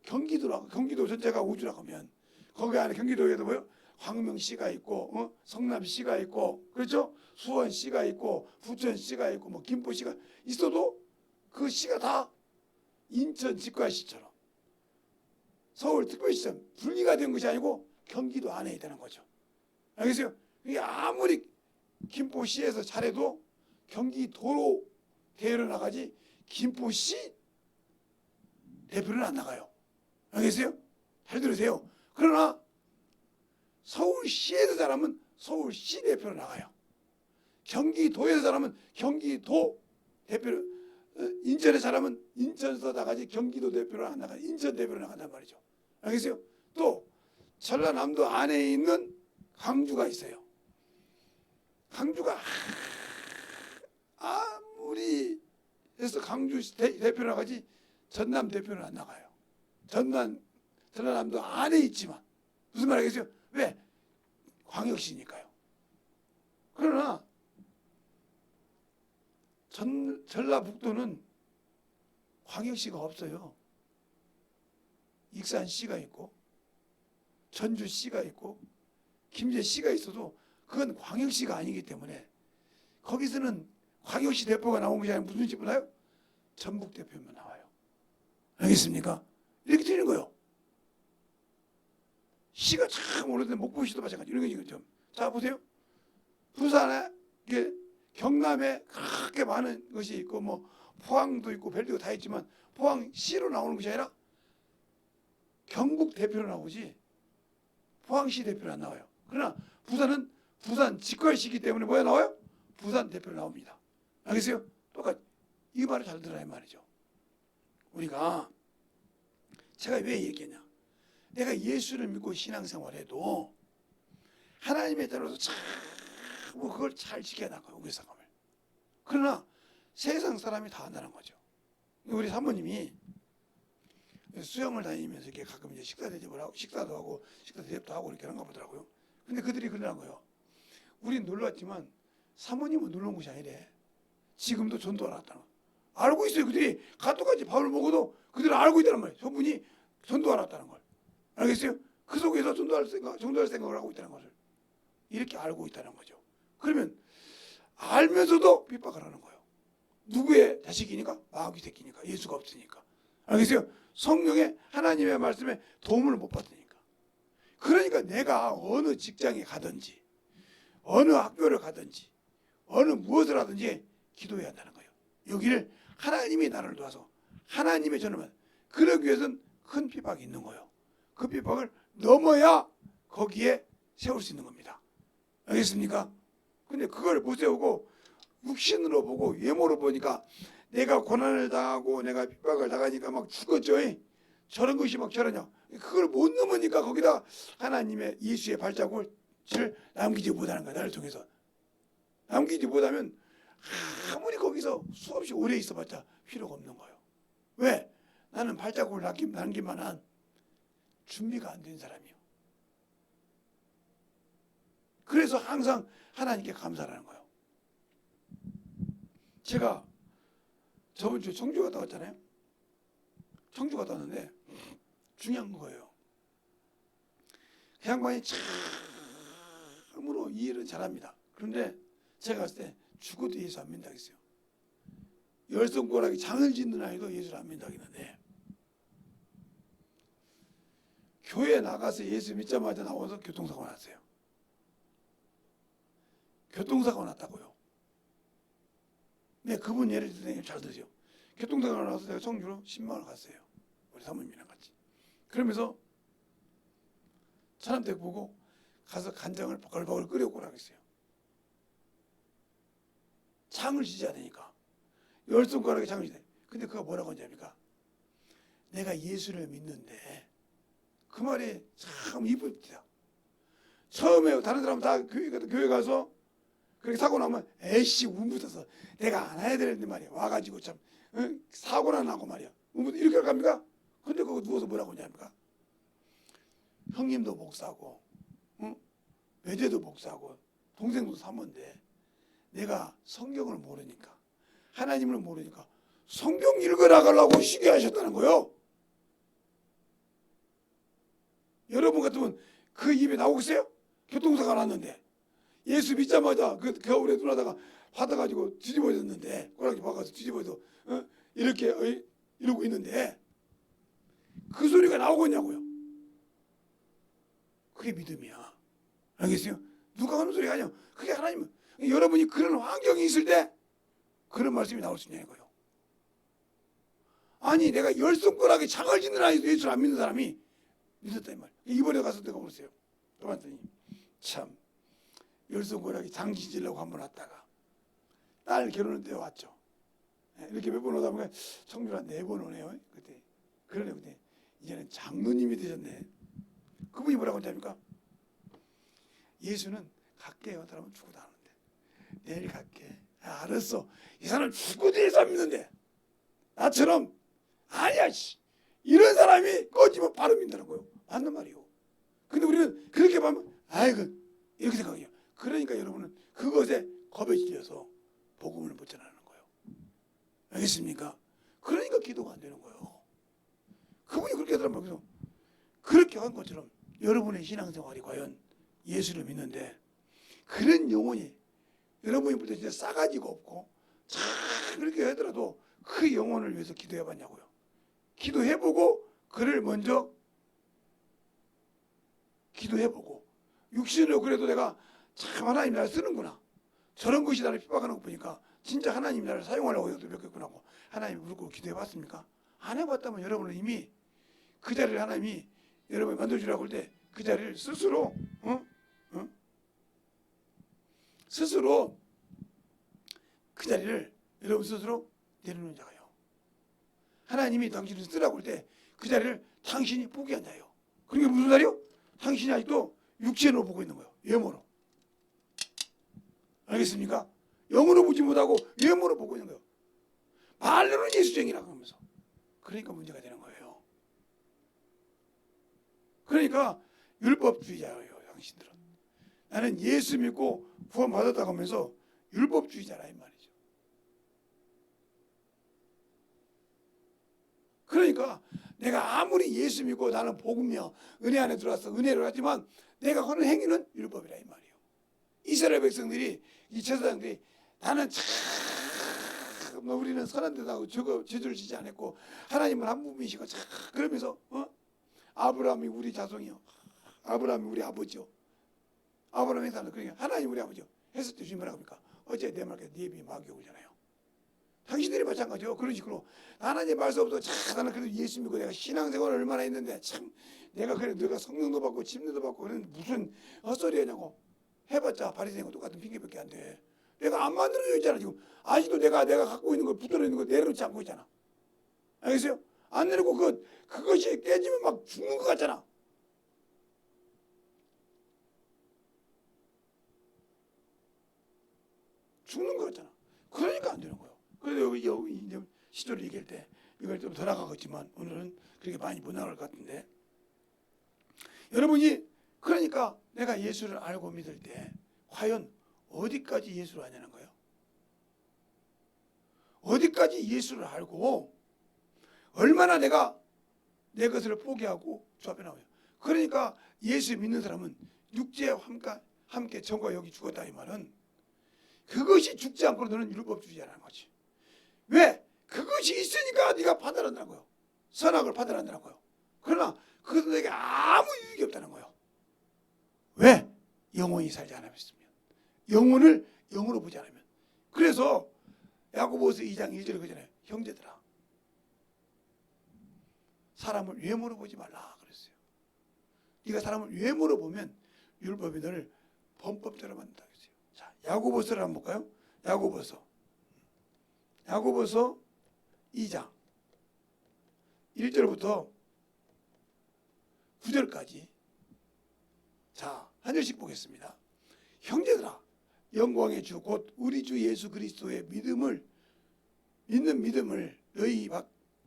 경기도라고, 경기도 전체가 우주라고 하면 거기 안에 경기도에도 뭐요? 광명시가 있고 성남시가 있고 그렇죠? 수원시가 있고 부천시가 있고 뭐 김포시가 있어도 그 시가 다 인천 직관시처럼 서울특별시처럼 분리가 된 것이 아니고 경기도 안에 있다는 거죠. 알겠어요? 이게 아무리 김포시에서 잘해도 경기도로 대회를 나가지 김포시 대표는 안 나가요. 알겠어요? 잘 들으세요. 그러나 서울시에서 잘하면 서울시 대표로 나가요. 경기도에서 잘하면 경기도 대표로, 인천에 잘하면 인천에서 나가지 경기도 대표로 안 나가요. 인천 대표로 나간단 말이죠. 알겠어요? 또 전라남도 안에 있는 광주가 있어요. 광주가 아무리 해서 광주 대표로 나가지 전남 대표는 안 나가요. 전라남도 안에 있지만 무슨 말 알겠어요? 왜? 광역시니까요. 그러나 전라북도는 광역시가 없어요. 익산시가 있고 전주시가 있고 김제시가 있어도 그건 광역시가 아니기 때문에 거기서는 광역시 대표가 나온 것이 아니라 무슨 집을 나요? 전북 대표만 나와요. 알겠습니까? 이렇게 되는 거예요. 시가 참 오래된 목포시도 마찬가지 이런 게 좀. 자 보세요. 부산에 경남에 그렇게 많은 것이 있고 뭐 포항도 있고 별도가 다 있지만 포항시로 나오는 것이 아니라 경북 대표로 나오지 포항시 대표로 안 나와요. 그러나 부산은 부산 직관시이기 때문에 뭐가 나와요? 부산 대표로 나옵니다. 알겠어요? 똑같이 이 말을 잘 들어야 말이죠. 우리가 제가 왜 얘기했냐? 내가 예수를 믿고 신앙생활해도 하나님의 대로서 참 그걸 잘 지켜야 나가요. 우리상감을. 그러나 세상 사람이 다 한다는 거죠. 우리 사모님이 수영을 다니면서 이렇게 가끔 이제 식사 대접을 하고 식사도 하고 식사 대접도 하고 이렇게 하는가 보더라고요. 근데 그들이 그러는 거예요. 우린 놀랐지만 사모님은 놀란 것이 아니래. 지금도 전도하러 왔다는 거. 알고 있어요. 그들이 가토까지 밥을 먹어도 그들은 알고 있다는 말이에요. 저분이 전도하러 왔다는 걸. 알겠어요? 그 속에서 전도할 생각을 하고 있다는 것을 이렇게 알고 있다는 거죠. 그러면 알면서도 핍박을 하는 거예요. 누구의 자식이니까? 마귀 새끼니까. 예수가 없으니까. 알겠어요? 성령의 하나님의 말씀에 도움을 못 받으니까. 그러니까 내가 어느 직장에 가든지 어느 학교를 가든지 어느 무엇을 하든지 기도해야 한다는 거예요. 여기를 하나님이 나를 도와서 하나님의 전화만 그러기 위해서는 큰 핍박이 있는 거예요. 그 핍박을 넘어야 거기에 세울 수 있는 겁니다. 알겠습니까? 근데 그걸 못 세우고 육신으로 보고 외모로 보니까 내가 고난을 당하고 내가 핍박을 당하니까 막 죽었죠. 저런 것이 막 저러냐. 그걸 못 넘으니까 거기다 하나님의 예수의 발자국을 남기지 못하는 거야. 나를 통해서. 남기지 못하면 아무리 거기서 수없이 오래 있어봤자 필요가 없는 거예요. 왜? 나는 발자국을 남길 만한 준비가 안 된 사람이에요. 그래서 항상 하나님께 감사하는 거예요. 제가 저번 주에 청주 갔다 왔잖아요. 청주 갔다 왔는데 중요한 거예요. 그 양반이 참으로 이해를 잘합니다. 그런데 제가 봤을 때 죽어도 예수 안 믿는다고 했어요. 열 손가락이 장을 짓는 아이도 예수를 안 믿는다고 했는데 교회 나가서 예수 믿자마자 나와서 교통사고가 났어요. 교통사고가 났다고요. 네, 그분 예를 들면 잘 들으세요. 교통사고가 나서 내가 청주로 10만 원 갔어요. 우리 사모님이랑 같이. 그러면서 차남댁 보고 가서 간장을 버글버글 끓여 오라고 했어요. 창을 지져야 되니까. 열 손가락에 창을 지져야 돼. 근데 그가 뭐라고 하냐니까 내가 예수를 믿는데 그 말이 참 이쁩니다. 처음에 다른 사람 다 교회 가서 그렇게 사고 나면 에이씨 운붙어서 내가 안 해야 되는데 말이야. 와가지고 참 사고나 나고 말이야. 이렇게 갑니까? 근데 그거 누워서 뭐라고 하냐니까 형님도 목사고 외제도 목사고 동생도 사모인데 내가 성경을 모르니까 하나님을 모르니까 성경 읽어나가려고 쉬게 하셨다는 거예요. 여러분 같으면 그 입에 나오겠어요? 교통사고가 났는데 예수 믿자마자 그 겨울에 눈하다가 받아가지고 뒤집어졌는데 꼬라지 박아서 뒤집어서 이렇게 이러고 있는데 그 소리가 나오겠냐고요. 그게 믿음이야. 알겠어요? 누가 하는 소리가 아니야. 그게 하나님. 여러분이 그런 환경이 있을 때 그런 말씀이 나올 수 있냐는 거예요. 아니 내가 열 손가락에 장을 짓는 아이도 예수를 안 믿는 사람이 믿었단 말이에요. 이번에 가서 내가 그랬어요. 그랬더니 참 열 손가락에 장 짓으려고 한번 왔다가 딸 결혼할 때 왔죠. 이렇게 몇 번 오다 보니까 청주를 한 4번 오네요. 그때 그러네. 근데 이제는 장로님이 되셨네. 그분이 뭐라고 하냐니까 예수는 갈게요. 사람은 죽어도 안 오는데 내일 갈게. 알았어. 이 사람 죽어도 예수 안 믿는데 나처럼 아니야 이런 사람이 꺼지면 바로 믿는다는 거예요. 맞는 말이요. 근데 우리는 그렇게 보면 아이고 이렇게 생각해요. 그러니까 여러분은 그것에 겁에 질려서 복음을 못 전하는 거예요. 알겠습니까? 그러니까 기도가 안 되는 거예요. 그분이 그렇게 하더라고요. 그래서 그렇게 한 것처럼 여러분의 신앙생활이 과연 예수를 믿는데 그런 영혼이 여러분이 볼 때 진짜 싸가지가 없고 참 그렇게 하더라도 그 영혼을 위해서 기도해봤냐고요. 기도해보고 그를 먼저 기도해보고 육신으로 그래도 내가 참 하나님 나를 쓰는구나. 저런 것이 나를 핍박하는 거 보니까 진짜 하나님 나를 사용하려고 노력했구나 하고 하나님 부르고 기도해봤습니까? 안 해봤다면 여러분은 이미 그 자리를 하나님이 여러분이 만들어주라고 할 때 그 자리를 스스로 스스로 그 자리를 여러분 스스로 내려놓는 자가요. 하나님이 당신을 쓰라고 할 때 그 자리를 당신이 포기한 자예요. 그게 무슨 자리요? 당신이 아직도 육체로 보고 있는 거예요. 외모로. 알겠습니까? 영으로 보지 못하고 외모로 보고 있는 거예요. 말로는 예수쟁이라고 하면서. 그러니까 문제가 되는 거예요. 그러니까 율법주의자예요, 당신들은. 나는 예수 믿고 구원 받았다고 하면서 율법주의자라 이 말이죠. 그러니까 내가 아무리 예수 믿고 나는 복음이요 은혜 안에 들어와서 은혜를 하지만 내가 하는 행위는 율법이라 이 말이에요. 이스라엘 백성들이 이 제사장들이 나는 참 우리는 선한 데다고 저주를 지지 않았고 하나님은 한 분이시고 참 그러면서 아브라함이 우리 자손이요, 아브라함이 우리 아버지요, 아브라함의 사람 그러니까 하나님 우리 아버지요 했을 때 주님 뭐라고 합니까? 어째 내 말께 네 입이 마귀 오잖아요. 당신들이 마찬가지요. 그런 식으로 하나님 말씀 없어 참 나는 그래도 예수 믿고 내가 신앙생활을 얼마나 했는데 참 내가 그래 내가 성령도 받고 침례도 받고 그런 무슨 헛소리 하냐고 해봤자 바리새인과 똑같은 핑계밖에 안 돼. 내가 안 만들어져 있잖아 지금. 아직도 내가 갖고 있는 걸 붙들어 있는 거 내려놓지 않고 있잖아. 알겠어요? 안 내려놓고 그것이 깨지면 막 죽는 것 같잖아. 죽는 것 같잖아. 그러니까 안 되는 거예요. 그래서 여기 이제 시조를 얘기할 때 이걸 좀 더 나가겠지만 오늘은 그렇게 많이 못 나갈 것 같은데 여러분이 그러니까 내가 예수를 알고 믿을 때 과연 어디까지 예수를 아냐는 거예요. 어디까지 예수를 알고 얼마나 내가 내 것을 포기하고 주 앞에 나와요. 그러니까 예수 믿는 사람은 육체와 함께 전과 여기 죽었다 이 말은 그것이 죽지 않고 너는 율법주의자라는 거지. 왜? 그것이 있으니까 네가 판단한다는 거예요. 선악을 판단한다는 거예요. 그러나 그것은 내게 아무 유익이 없다는 거예요. 왜? 영원히 살지 않았으면. 영혼을 영으로 보지 않으면. 그래서 야고보서 2장 1절에 그러잖아요. 형제들아 사람을 외모로 보지 말라 그랬어요. 네가 사람을 외모로 보면 율법이 너를 범법자로 만든다 그랬어요. 자, 야고보서를 한번 볼까요? 야고보서 2장 1절부터 9절까지 자, 한 절씩 보겠습니다. 형제들아 영광의 주 곧 우리 주 예수 그리스도의 믿는 믿음을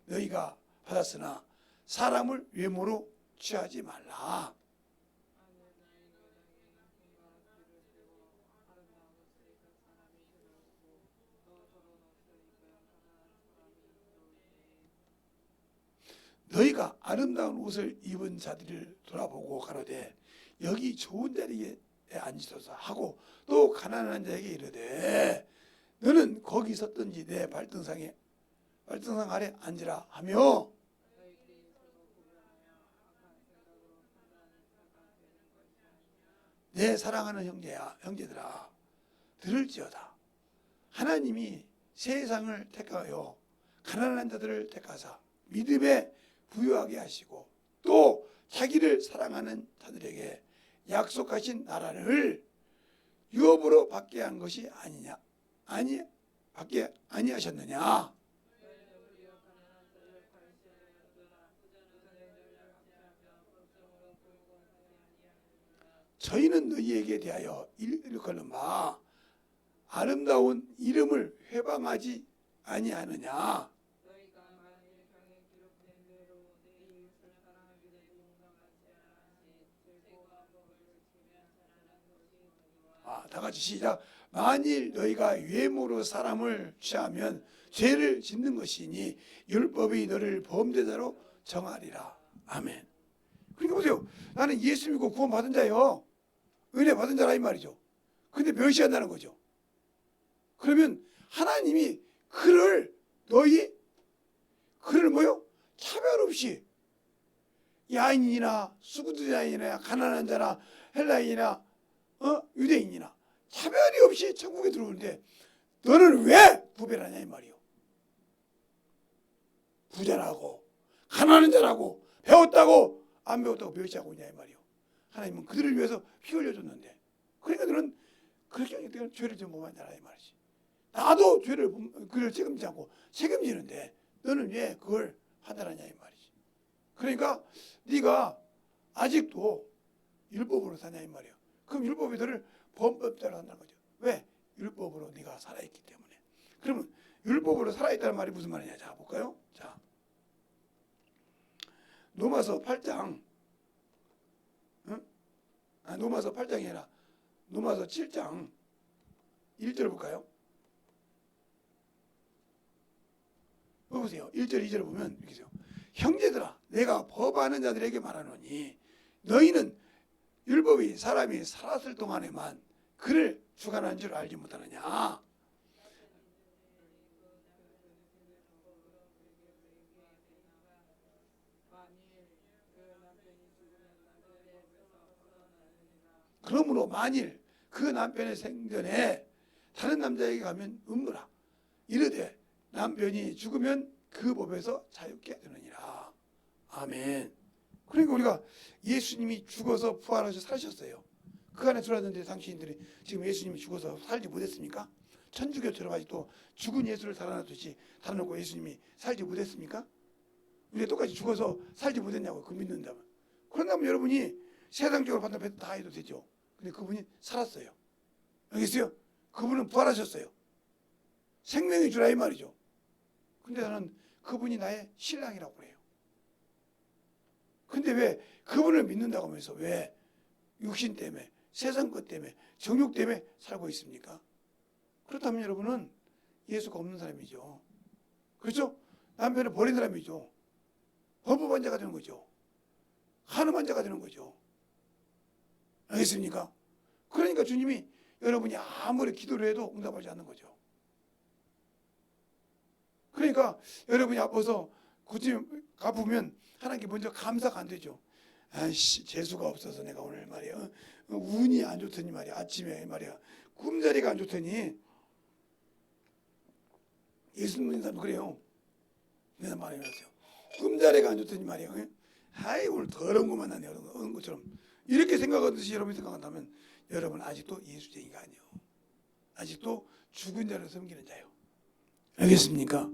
너희가 받았으나 사람을 외모로 취하지 말라. 너희가 아름다운 옷을 입은 자들을 돌아보고 가로되 여기 좋은 자리에 앉으소서 하고 또 가난한 자에게 이르되 너는 거기 섰든지 내 발등상 아래 앉으라 하며 내 사랑하는 형제들아 들을지어다. 하나님이 세상을 택하여 가난한 자들을 택하사 믿음에 부유하게 하시고 또 자기를 사랑하는 자들에게 약속하신 나라를 유업으로 받게 한 것이 받게 아니하셨느냐. 저희는 너희에게 대하여 일컬음바 아름다운 이름을 회방하지 아니하느냐. 다 같이 시작. 만일 너희가 외모로 사람을 취하면 죄를 짓는 것이니 율법이 너를 범죄자로 정하리라. 아멘. 그러니까 보세요. 나는 예수 믿고 구원 받은 자요. 은혜 받은 자라 이 말이죠. 근데 멸시한다는 거죠. 그러면 하나님이 그를 뭐요? 차별 없이 야인이나 수구두자인이나 가난한 자나 헬라인이나 유대인이나 차별이 없이 천국에 들어오는데 너는 왜 구별하냐 이 말이요. 부자라고 가난한 자라고 배웠다고 안 배웠다고 멸시하고 있냐 이 말이요. 하나님은 그들을 위해서 피 흘려줬는데 그러니까 너는 그렇게 죄를 좀 범한 자라 이 말이지. 나도 그를 책임지지 않고 책임지는데 너는 왜 그걸 판단하냐 이 말이지. 그러니까 네가 아직도 율법으로 사냐 이 말이요. 그럼 율법이 너를 범법자로 한다는 거죠. 왜? 율법으로 네가 살아있기 때문에. 그러면 율법으로 살아있다는 말이 무슨 말이냐. 자 볼까요? 자 로마서 8장 로마서 8장이 아니라 로마서 7장 1절 볼까요? 보세요. 1절 2절 보면 이렇게 돼요. 형제들아 내가 법하는 자들에게 말하노니 너희는 율법이 사람이 살았을 동안에만 그를 주관한 줄 알지 못하느냐. 그러므로 만일 그 남편의 생전에 다른 남자에게 가면 음노라. 이르되 남편이 죽으면 그 법에서 자유케 되느니라. 아멘. 그러니까 우리가 예수님이 죽어서 부활하셔서 사셨어요. 그 안에 들어왔는데 당신들이 지금 예수님이 죽어서 살지 못했습니까? 천주교처럼 아직도 죽은 예수를 달아놨듯이 달아놓고 예수님이 살지 못했습니까? 우리가 똑같이 죽어서 살지 못했냐고 그 믿는다면. 그런다면 여러분이 세상적으로 판단 다 해도 되죠. 근데 그분이 살았어요. 알겠어요? 그분은 부활하셨어요. 생명이 주라 이 말이죠. 근데 나는 그분이 나의 신랑이라고 그래요. 근데 왜 그분을 믿는다고 하면서 왜 육신 때문에 세상 것 때문에 정욕 때문에 살고 있습니까? 그렇다면 여러분은 예수가 없는 사람이죠. 그렇죠? 남편을 버린 사람이죠. 법부반 자가 되는 거죠. 한음한 자가 되는 거죠. 알겠습니까? 그러니까 주님이 여러분이 아무리 기도를 해도 응답하지 않는 거죠. 그러니까 여러분이 아파서 고침 갚으면 하나님께 먼저 감사가 안 되죠. 아이씨 재수가 없어서 내가 오늘 말이야 운이 안 좋더니 말이야 아침에 말이야 꿈자리가 안 좋더니 예수 믿는 사람 그래요. 내가 말해놨어요. 꿈자리가 안 좋더니 말이야 아이 오늘 더러운 것만 나네 그런 것처럼 이렇게 생각하듯이 여러분이 생각한다면 여러분 아직도 예수쟁이가 아니에요. 아직도 죽은 자를 섬기는 자예요. 알겠습니까?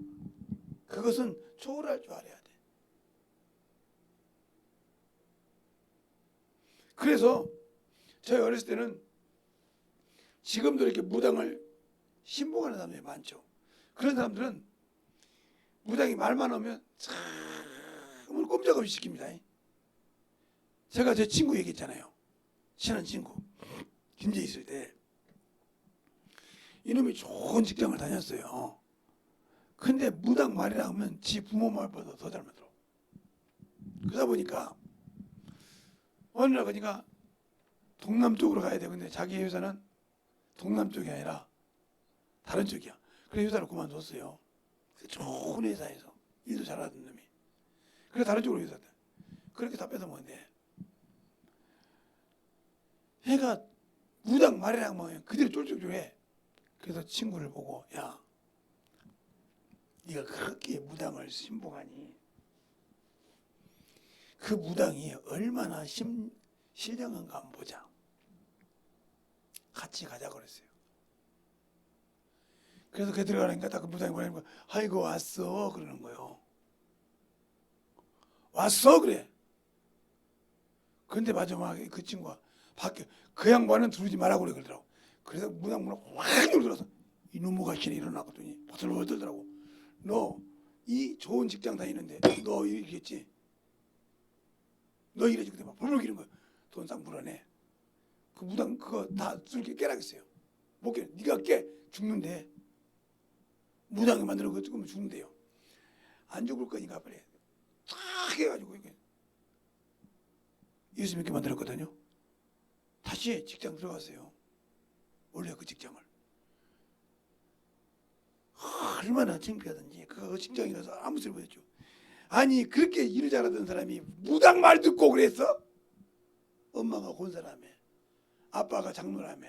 그것은 초월할 줄 알아야 돼. 그래서 저희 어렸을 때는 지금도 이렇게 무당을 신봉하는 사람들이 많죠. 그런 사람들은 무당이 말만 하면 참 꼼짝없이 시킵니다. 제가 제 친구 얘기했잖아요. 친한 친구 김제 있을 때 이놈이 좋은 직장을 다녔어요. 근데 무당 말이라 하면 지 부모 말보다 더 잘 만들어. 그러다 보니까 어느 날 그러니까 동남 쪽으로 가야 돼. 근데 자기 회사는 동남 쪽이 아니라 다른 쪽이야. 그래서 회사를 그만뒀어요. 좋은 회사에서 일도 잘하던 놈이. 그래서 다른 쪽으로 회사다. 그렇게 다 뺏어먹었는데 얘가 무당 말이랑 뭐 그대로 쫄쫄쫄해. 그래서 친구를 보고 야 네가 그렇게 무당을 신봉하니 그 무당이 얼마나 신령한가 한번 보자. 같이 가자 그랬어요. 그래서 걔 들어가니까 딱 그 무당이 뭐라는 거야. 아이고 왔어 그러는 거예요. 왔어 그래. 근데 마지막에 그 친구가 밖에 그 양반은 들어오지 말라고 그러더라고. 그래서 무당 문을 확 열어서 이놈의 가시네 일어나거든요. 버들버들더라고. 너 이 좋은 직장 다니는데 너 이러겠지? 너 이러지 그때 막 벌벌 기는 거야. 돈 싹 물어내. 그 무당 그거 다 술게 깨라겠어요. 못 깨. 네가 깨 죽는데 무당이 만들어 그거 죽으면 죽는데요. 안 죽을 거니까 빨리 탁 해가지고 이게 예수 믿게 만들었거든요. 다시 직장 들어갔어요. 원래 그 직장을. 얼마나 창피하든지 그 직장이라서 아무 소리 못했죠. 아니 그렇게 일을 잘하던 사람이 무당 말 듣고 그랬어? 엄마가 권사라며 아빠가 장로라며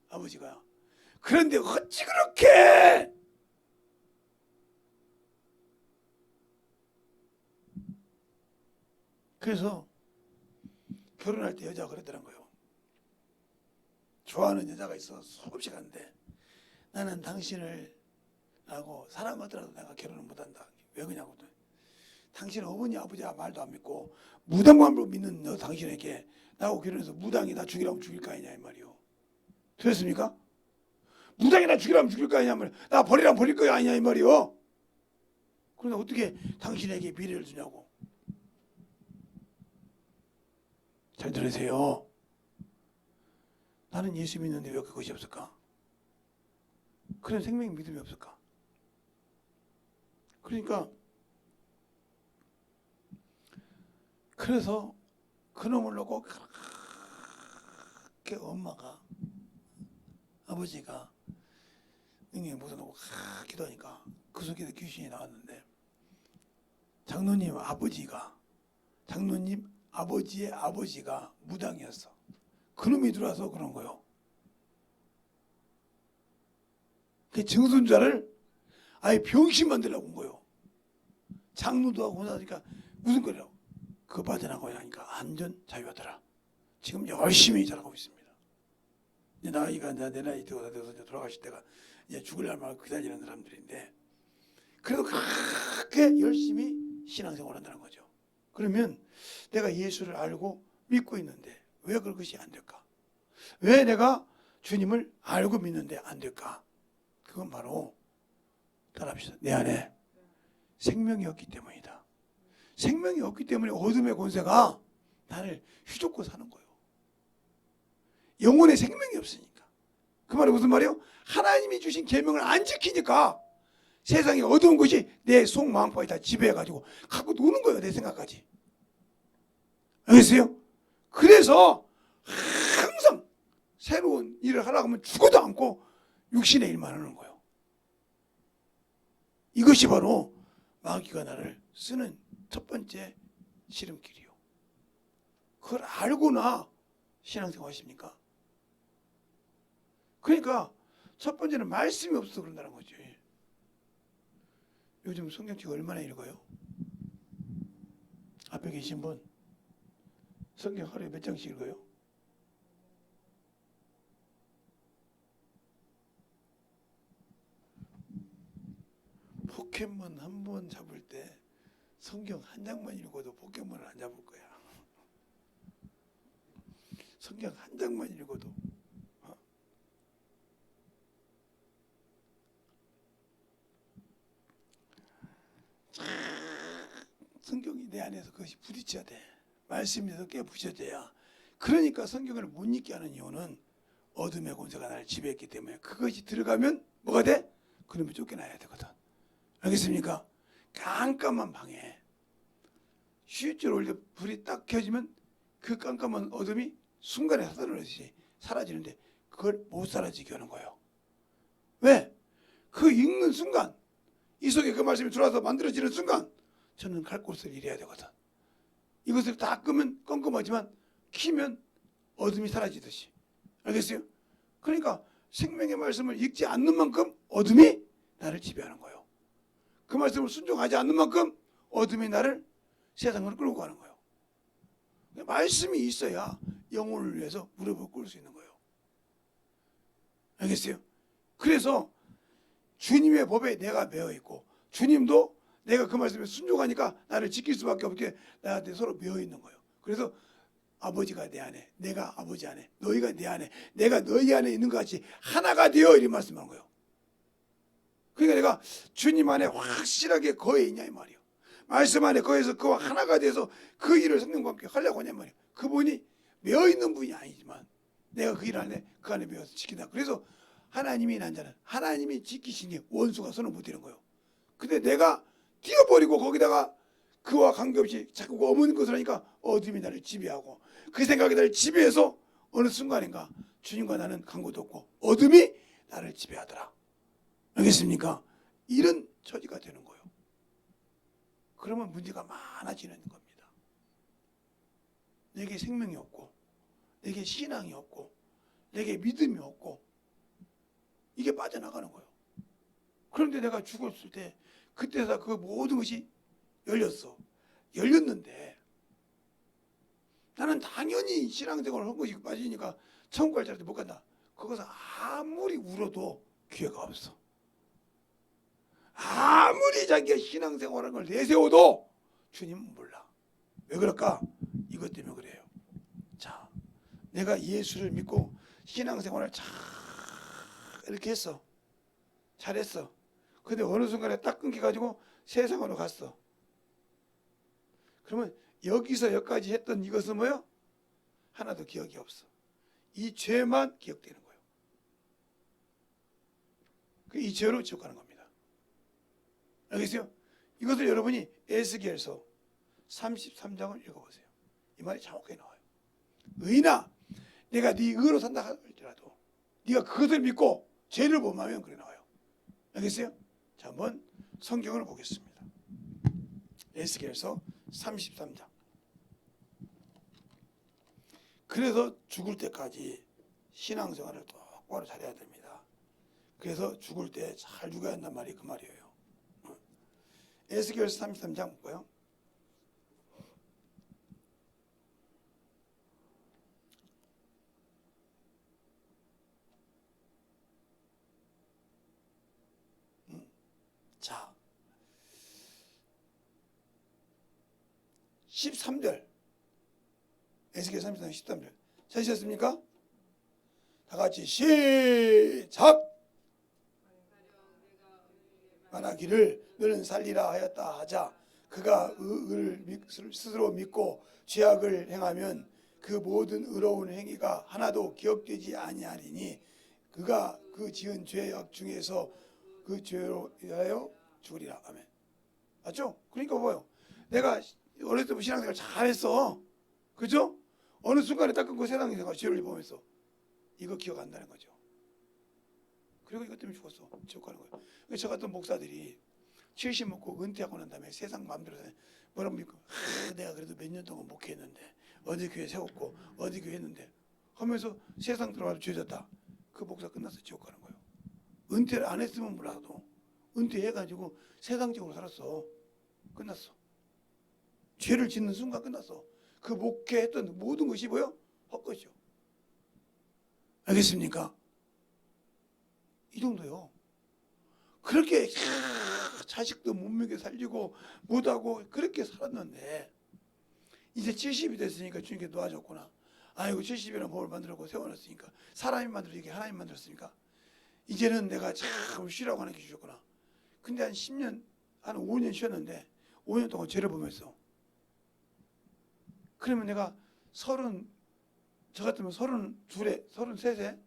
아버지가. 그런데 어찌 그렇게 그래서 결혼할 때 여자가 그랬더란 거예요. 좋아하는 여자가 있어 수없이 갔는데 나는 당신을 하고 사랑하더라도 내가 결혼을 못한다. 왜 그러냐고. 당신 어머니 아버지 말도 안 믿고 무당만 믿는 너 당신에게 나하고 결혼해서 무당이 나 죽이라면 죽일 거 아니냐 이 말이요. 들었습니까? 무당이 나 죽이라면 죽일 거 아니냐 말이야. 나 버리라면 버릴 거 아니냐 이 말이요. 그런데 어떻게 당신에게 미래를 주냐고. 잘 들으세요. 나는 예수 믿는데 왜 그것이 없을까? 그런 생명 믿음이 없을까? 그러니까 그래서 그놈을 놓고 그렇게 엄마가 아버지가 능력에 묻어놓고 기도하니까 그 속에서 귀신이 나왔는데 장로님 아버지의 아버지가 무당이었어. 그놈이 들어와서 그런 거요. 그 증손자를 아예 병신 만들려고 온 거요. 장로도 하고 나니까 무슨 거라고? 그거 빠져나가고 하니까 안전 자유하더라. 지금 열심히 자라고 있습니다. 이제 나이가 내 나이 돼서 돌아가실 때가 이제 죽을 날만 기다리는 사람들인데 그래도 그렇게 열심히 신앙생활을 한다는 거죠. 그러면 내가 예수를 알고 믿고 있는데 왜 그것이 안 될까? 왜 내가 주님을 알고 믿는데 안 될까? 그건 바로 따라합시다. 내 안에 생명이 없기 때문이다. 생명이 없기 때문에 어둠의 권세가 나를 휘젓고 사는 거예요. 영혼의 생명이 없으니까. 그 말이 무슨 말이에요? 하나님이 주신 계명을 안 지키니까 세상에 어두운 것이 내 속마음까지 다 지배해가지고 갖고 노는 거예요. 내 생각까지. 알겠어요? 그래서 항상 새로운 일을 하려고 하면 죽어도 않고 육신의 일만 하는 거예요. 이것이 바로 마귀가 나를 쓰는 첫 번째 시름길이요. 그걸 알고나 신앙생활 하십니까? 그러니까 첫 번째는 말씀이 없어서 그런다는 거지. 요즘 성경책 얼마나 읽어요? 앞에 계신 분 성경 하루에 몇 장씩 읽어요? 포켓몬 한 번 잡을 때 성경 한 장만 읽어도 포켓몬을 안 잡을 거야. 성경 한 장만 읽어도. 성경이 내 안에서 그것이 부딪혀야 돼. 말씀에서 깨부셔져야. 그러니까 성경을 못 읽게 하는 이유는 어둠의 권세가 나를 지배했기 때문에 그것이 들어가면 뭐가 돼? 그놈이 쫓겨나야 되거든. 알겠습니까? 깜깜한 방에 휴지를 올려 불이 딱 켜지면 그 깜깜한 어둠이 순간에 사라지는데 그걸 못 사라지게 하는 거예요. 왜? 그 읽는 순간 이 속에 그 말씀이 들어와서 만들어지는 순간 저는 갈 곳을 잃어야 되거든. 이것을 다 끄면 껌껌하지만 키면 어둠이 사라지듯이. 알겠어요? 그러니까 생명의 말씀을 읽지 않는 만큼 어둠이 나를 지배하는 거예요. 그 말씀을 순종하지 않는 만큼 어둠이 나를 세상으로 끌고 가는 거예요. 말씀이 있어야 영혼을 위해서 무릎을 꿇을 수 있는 거예요. 알겠어요? 그래서 주님의 법에 내가 매여 있고 주님도 내가 그 말씀에 순종하니까 나를 지킬 수밖에 없게 나한테 서로 매여 있는 거예요. 그래서 아버지가 내 안에, 내가 아버지 안에, 너희가 내 안에, 내가 너희 안에 있는 것 같이 하나가 되어 이런 말씀하는 거예요. 그러니까 내가 주님 안에 확실하게 거해 있냐 이 말이에요. 말씀 안에 거해서 그와 하나가 돼서 그 일을 성령과 함께 하려고 하냐 말이에요. 그분이 매여 있는 분이 아니지만 내가 그 일 안에 그 안에 매여서 지킨다. 그래서 하나님이 난 자는 하나님이 지키시니 원수가 손을 못 대는 거예요. 근데 내가 뛰어버리고 거기다가 그와 관계없이 자꾸 어머니 것을 하니까 어둠이 나를 지배하고 그 생각이 나를 지배해서 어느 순간인가 주님과 나는 관계도 없고 어둠이 나를 지배하더라. 알겠습니까? 이런 처지가 되는 거예요. 그러면 문제가 많아지는 겁니다. 내게 생명이 없고 내게 신앙이 없고 내게 믿음이 없고 이게 빠져나가는 거예요. 그런데 내가 죽었을 때 그때서 그 모든 것이 열렸어. 열렸는데 나는 당연히 신앙생활을 한 것이 빠지니까 천국 갈 자리도 못 간다. 거기서 아무리 울어도 기회가 없어. 아무리 자기가 신앙생활한 걸 내세워도 주님은 몰라. 왜 그럴까? 이것 때문에 그래요. 자, 내가 예수를 믿고 신앙생활을 잘 이렇게 했어. 잘했어. 근데 어느 순간에 딱 끊겨가지고 세상으로 갔어. 그러면 여기서 여기까지 했던 이것은 뭐요? 하나도 기억이 없어. 이 죄만 기억되는 거예요. 이 죄로 지옥 가는 겁니다. 알겠어요? 이것을 여러분이 에스겔서 33장을 읽어보세요. 이 말이 정확하게 나와요. 의인아, 내가 네 의로 산다 할지라도 네가 그것을 믿고 죄를 범하면 그래 나와요. 알겠어요? 자, 한번 성경을 보겠습니다. 에스겔서 33장. 그래서 죽을 때까지 신앙생활을 똑바로 잘해야 됩니다. 그래서 죽을 때 잘 죽어야 한단 말이 그 말이에요. 에스겔서 33장 볼까요? 자, 13절. 에스겔 33장 13절. 찾으셨습니까? 다 같이 시작! 말하기를 너는 살리라 하였다 하자 그가 의를 스스로 믿고 죄악을 행하면 그 모든 의로운 행위가 하나도 기억되지 아니하리니 그가 그 지은 죄악 중에서 그 죄로 인하여 죽으리라. 아멘. 맞죠? 그러니까 뭐예요? 내가 어렸을 때부터 신앙생활 잘했어. 그죠? 어느 순간에 딱 끊고 세상에서 죄를 보면서 이거 기억 안 나는 거죠. 그리고 이것 때문에 죽었어. 지옥 가는 거예요. 저 같은 목사들이 70 먹고 은퇴하고 난 다음에 세상 마음대로 뭐라고 믿고 내가 그래도 몇 년 동안 목회했는데 어디 교회 세웠고 어디 교회 했는데 하면서 세상 들어가서 죄졌다. 그 목사 끝나서 지옥 가는 거예요. 은퇴를 안 했으면 몰라도 은퇴해가지고 세상적으로 살았어. 끝났어. 죄를 짓는 순간 끝났어. 그 목회했던 모든 것이 뭐요? 헛것이요. 알겠습니까? 이 정도요. 그렇게 자식도 못 먹여 살리고 못하고 그렇게 살았는데 이제 70이 됐으니까 주님께 놓아줬구나. 아이고 70이라는 법을 만들었고 세워놨으니까 사람이 만들어 이게 하나님 만들었으니까 이제는 내가 참 쉬라고 하나님께 주셨구나. 근데 한 10년 한 5년 쉬었는데 5년 동안 죄를 범했어. 그러면 내가 저 같으면 32세, 33세,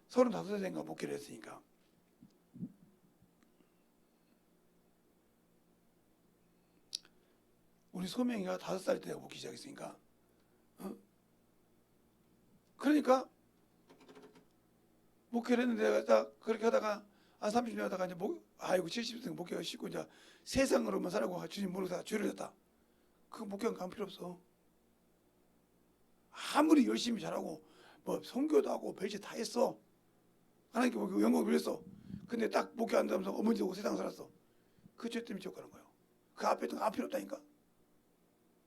35세인가 목회를 했으니까 우리 소명이가 5살 때 목회 시작했으니까 그러니까 목회를 했는데 내가 딱 그렇게 하다가 한 30년 하다가 이제 아이고 70세 목회가 쉽고 이제 세상으로만 살고 주님 모르다가 죄를 졌다. 그 목회는 간 필요 없어. 아무리 열심히 잘하고 뭐 선교도 하고 별짓 다 했어. 하나님께 영광을 돌렸어. 근데 딱 목회 안 되면서 어머니 되고 세상 살았어. 그 죄 때문에 지옥 가는 거예요. 그 앞에 있던 거 필요 없다니까.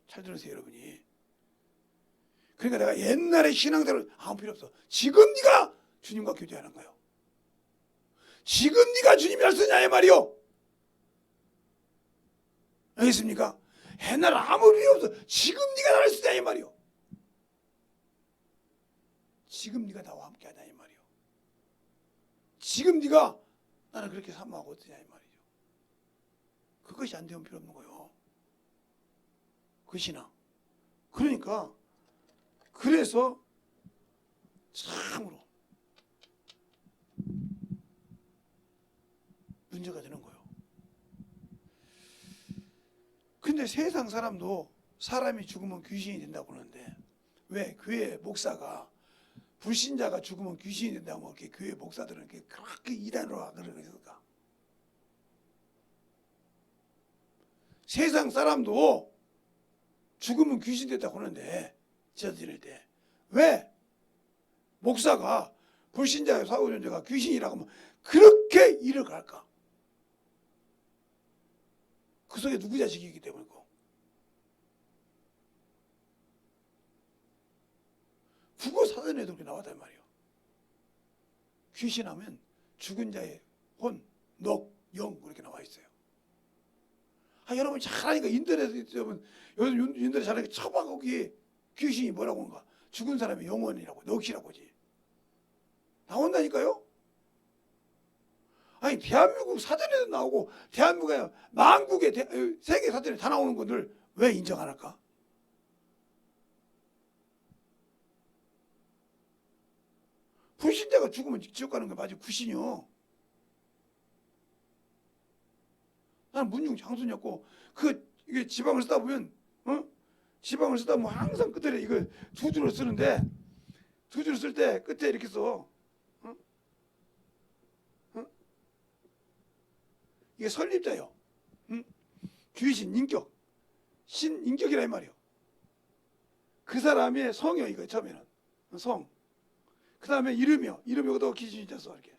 잘 들으세요 여러분이. 그러니까 내가 옛날에 신앙생활을 아무 필요 없어. 지금 네가 주님과 교제하는 거예요. 지금 네가 주님이라 쓰냐 이 말이요. 알겠습니까? 옛날 아무 필요 없어. 지금 네가 나를 쓰냐 이 말이요. 지금 네가 나와 함께 하냐 이 말이요. 지금 네가 나를 그렇게 사모하고 있느냐 이 말이죠. 그것이 안 되면 필요 없는 거예요. 그 신앙. 그러니까 그래서 참으로 문제가 되는 거예요. 근데 세상 사람도 사람이 죽으면 귀신이 된다고 하는데 왜 교회 목사가 불신자가 죽으면 귀신이 된다고 이렇게 교회 목사들은 그렇게 이단으로 그러니까 세상 사람도 죽으면 귀신 됐다고 하는데 저지를 때 왜 목사가 불신자의 사후존재가 귀신이라고 하면 그렇게 일을 갈까? 그 속에 누구 자식이기 때문이고 국어 사전에도 그렇게 나왔단 말이에요. 귀신하면 죽은 자의 혼, 넉, 영 그렇게 나와 있어요. 여러분 잘하니까 인터넷에 요즘 인터넷 잘하니까 쳐봐 거기 귀신이 뭐라고 하는가? 죽은 사람의 영혼이라고 넋이라고 하지. 나온다니까요. 아니 대한민국 사전에도 나오고 대한민국에 만국의 세계 사전에 다 나오는 것들 왜 인정 안 할까? 불신자가 죽으면 지옥 가는 거 맞아요. 구신이요. 나는 문중 장순이었고 이게 지방을 쓰다 보면 지방을 쓰다 보면 항상 끝에 이거 두 줄을 쓰는데 두 줄을 쓸 때 끝에 이렇게 써. 이게 설립자요. 귀신 인격 신 인격이라 이 말이요. 그 사람의 성이요. 이거 처음에는 성. 그 다음에 이름이요. 이름이고도 귀신이 있었어 이렇게.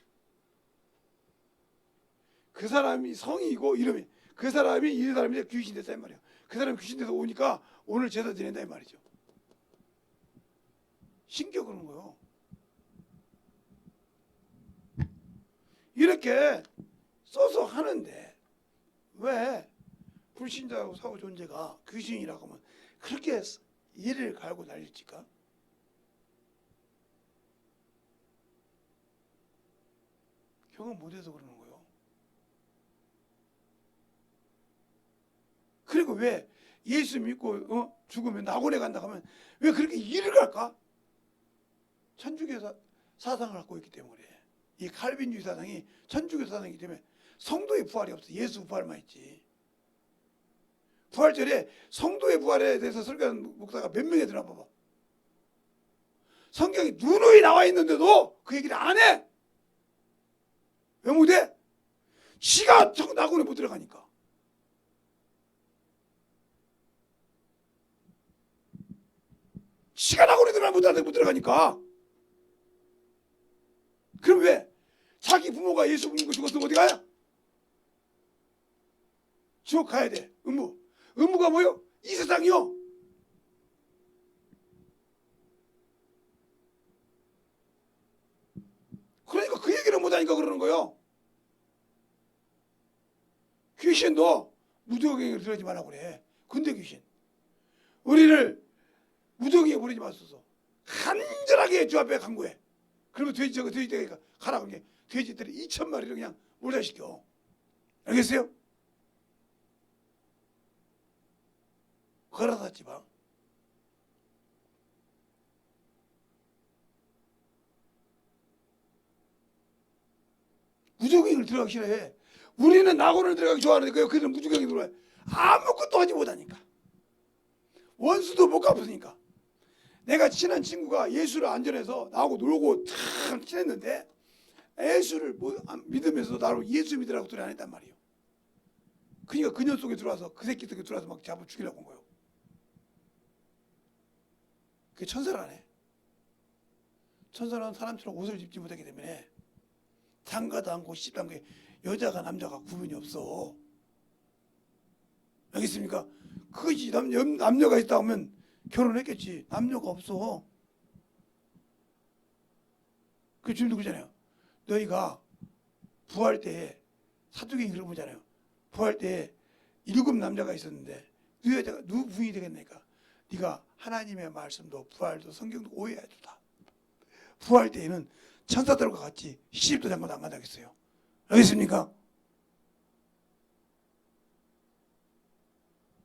그 사람이 성이고 이름이 그 사람이 이 사람이 귀신 됐다 이 말이야. 그 사람이 귀신 돼서 오니까 오늘 제사 지낸다 이 말이죠. 신겨 그러는 거요. 이렇게 써서 하는데 왜 불신자하고 사후 존재가 귀신이라고 하면 그렇게 이를 갈고 난릴까? 경험 못해서 그러는 거예요. 그리고 왜 예수 믿고 죽으면 낙원에 간다 하면 왜 그렇게 이를 갈까? 천주교 사상을 갖고 있기 때문에 이 칼빈주의 사상이 천주교 사상이기 때문에 성도의 부활이 없어. 예수 부활만 있지. 부활절에 성도의 부활에 대해서 설교하는 목사가 몇 명이 되나 봐봐. 성경이 누누이 나와 있는데도 그 얘기를 안 해. 왜 못해? 지가 낙원에 못 들어가니까. 지가 낙원에 못 들어가니까. 그럼 왜? 자기 부모가 예수 믿고 죽었으면 어디 가요? 지옥 가야 돼. 의무가 뭐요? 이 세상이요. 그러니까 그 얘기를 못하니까 그러는 거예요. 귀신도 무더기에 들어가지 말라고 그래. 근데 귀신 우리를 무더기에 보내지 마소서. 간절하게 주 앞에 간구해. 그러면 돼지가 가라고 게 돼지들이 2,000마리를 그냥 몰살시켜. 알겠어요? 걸어다 지방. 무조갱을 들어가기 싫어해. 우리는 낙원을 들어가기 좋아하는데 그들은 무조갱이 들어와요. 아무것도 하지 못하니까. 원수도 못 갚으니까. 내가 친한 친구가 예수를 안전해서 나하고 놀고 참 친했는데 예수를 믿으면서 나를 예수 믿으라고 소리 안 했단 말이에요. 그러니까 그녀 속에 들어와서 그 새끼 속에 들어와서 막 잡아 죽이려고 한 거예요. 그게 천사라네. 천사는 사람처럼 옷을 입지 못하기 때문에 장가도 않고 시집도 않고 여자가 남자가 구분이 없어. 알겠습니까? 그것이 남녀가 있다 하면 결혼했겠지. 남녀가 없어. 그 주님도 그러잖아요. 너희가 부활 때 사두개인 그런 거잖아요. 부활 때 7 남자가 있었는데 너 여자가 누구 부인이 되겠냐니까. 네가 하나님의 말씀도 부활도 성경도 오해해야 된다. 부활 때에는 천사들과 같이 시집도 장가도 안 간다겠어요. 알겠습니까?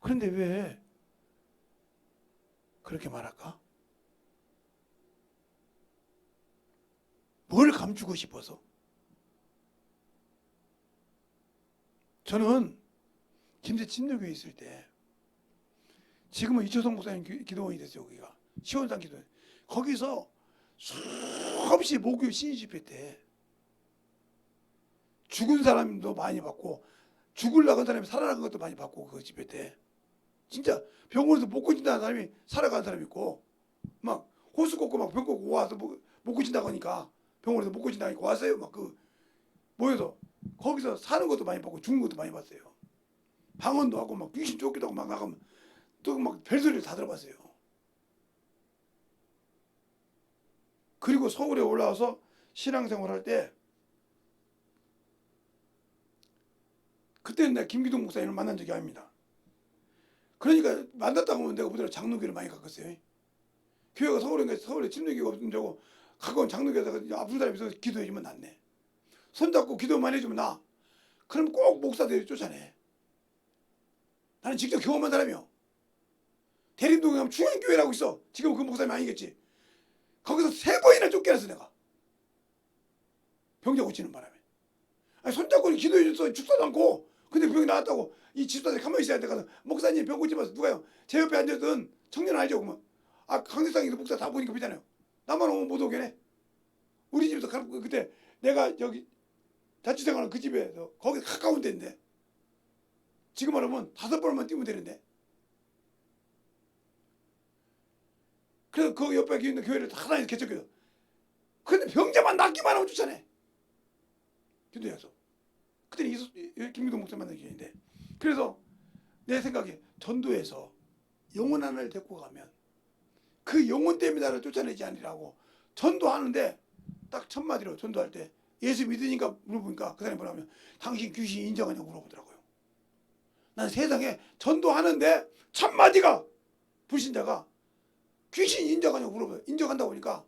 그런데 왜 그렇게 말할까? 뭘 감추고 싶어서? 저는 김제 침례교회 있을 때 지금은 이초성 목사님 기도원이 됐어요. 거기가 시원산 기도원. 거기서 수없이 목요 신인 집회 때 죽은 사람도 많이 받고 죽으려고 한 사람이 살아난 것도 많이 받고 그 집회 때 진짜 병원에서 못 고친다는 사람이 살아간 사람이 있고 막 호수 꽂고 막 병 꽂고 와서 못 고친다고 하니까 병원에서 못 고친다고 하니까 왔어요. 막 그 모여서 거기서 사는 것도 많이 받고 죽는 것도 많이 봤어요. 방언도 하고 막 귀신 쫓기도 하고 막 나가면 또 막 별소리를 다 들어봤어요. 그리고 서울에 올라와서 신앙생활 할 때 그때는 내가 김기동 목사님을 만난 적이 아닙니다. 그러니까 만났다고 하면 내가 보더라도 장로교를 많이 갔겠어요. 교회가 서울에 침례교가 없는 데고 가까운 장로교에다가 아픈 사람이 있어서 기도해주면 낫네. 손잡고 기도만 해주면 나. 그럼 꼭 목사들이 쫓아내. 나는 직접 경험한 사람이요. 대림동에 가면 중앙교회라고 있어. 지금 그 목사님 아니겠지. 거기서 3번이나 쫓겨났어 내가. 병자 고치는 바람에. 아니, 손잡고 기도해줘서 죽지도 않고, 근데 병이 나왔다고 이 집사람이 가만히 있어야 돼. 가서 목사님 병 고치 마세요. 누가요? 제 옆에 앉았던 청년 알죠? 그러면 강대상에서 목사 다 보니까 보잖아요. 나만 오면 못 오게 해. 우리 집에서 그때 내가 여기 자취생활하는 그 집에서 거기 가까운 데인데 지금 말하면 5번만 뛰면 되는데. 그래서 그 옆에 있는 교회를 다 다니면서 개척해요. 근데 병자만 낫기만 하면 좋잖아요. 기도해서. 그때는 김민동 목사 만난 기회인데. 그래서 내 생각에 전도해서 영혼 하나를 데리고 가면 그 영혼 때문에 나를 쫓아내지 아니라고 전도하는데 딱 첫 마디로 전도할 때 예수 믿으니까 물어보니까 그 사람이 뭐라면 당신 귀신 인정하냐고 물어보더라고요. 난 세상에 전도하는데 첫 마디가 불신자가 귀신 인정하냐고 물어봐요. 인정한다고 보니까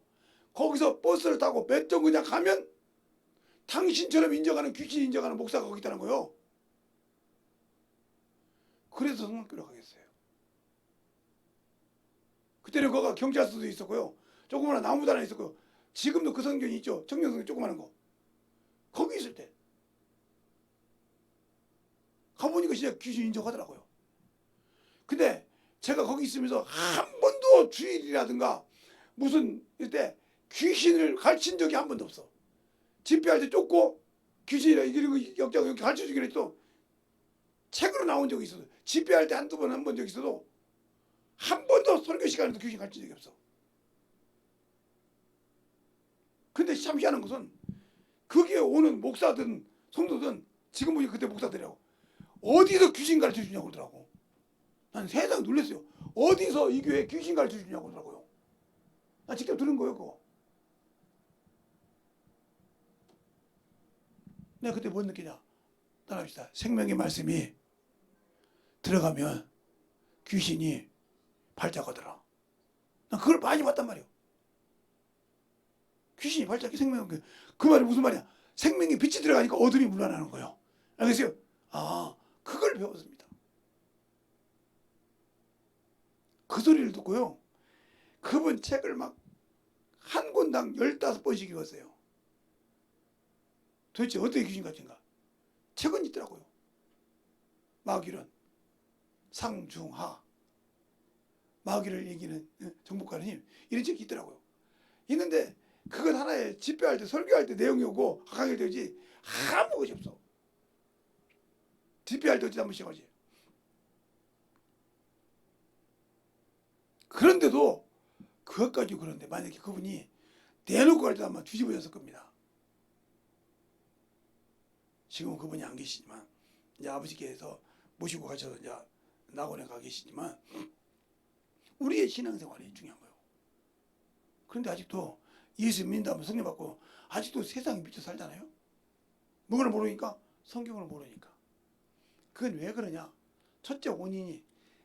거기서 버스를 타고 몇 정 그냥 가면 당신처럼 인정하는 귀신 인정하는 목사가 거기 있다는 거예요. 그래서 성령교회 가겠어요. 그때는 거기가 경찰서도 있었고요. 조그마한 나무도 하나 있었고요. 지금도 그 성경이 있죠. 청년성경 조그마한 거. 거기 있을 때 가보니까 진짜 귀신 인정하더라고요. 근데 제가 거기 있으면서 한 번도 주일이라든가 무슨 이때 귀신을 가르친 적이 한 번도 없어. 집회할 때 쫓고 귀신이라 이런 거 역장 이렇게 가르쳐 주기로 했어. 책으로 나온 적이 있어서 집회할 때 한두 번 한 번 적이 있어도 한 번도 설교 시간에도 귀신 가르친 적이 없어. 근데 참 희한한 것은 거기에 오는 목사든 성도든 지금 보니 그때 목사들이라고 어디서 귀신 가르쳐 주냐고 그러더라고. 난 세상 놀랐어요. 어디서 이 교회에 귀신 가르쳐 주냐고 그러더라고요. 나 직접 들은 거예요 그거. 내가 그때 뭘 느끼냐. 따라합시다. 생명의 말씀이 들어가면 귀신이 발작하더라. 난 그걸 많이 봤단 말이에요. 귀신이 발작해 생명. 그 말이 무슨 말이야. 생명의 빛이 들어가니까 어둠이 물러나는 거예요. 알겠어요? 아, 그걸 배웠습니다. 그 소리를 듣고요. 그분 책을 막 한 권당 15번씩 읽었어요. 도대체 어떻게 귀신 같은가? 책은 있더라고요. 마귀론, 상중하, 마귀를 이기는 정복하는 힘, 이런 책이 있더라고요. 있는데 그건 하나의 집회할 때 설교할 때 내용이 오고 강의 되지 아무 것이 없어. 집회할 때 어찌 한번 시작하지. 그런데도 그것까지 그런데 만약에 그분이 내놓고 갈 때 아마 뒤집어졌을 겁니다. 지금은 그분이 안 계시지만 이제 아버지께서 모시고 가셔서 이제 낙원에 가 계시지만 우리의 신앙생활이 중요한 거예요. 그런데 아직도 예수 믿는다면 성령 받고 아직도 세상에 미쳐 살잖아요. 뭐를 모르니까 성경을 모르니까. 그건 왜 그러냐. 첫째 원인이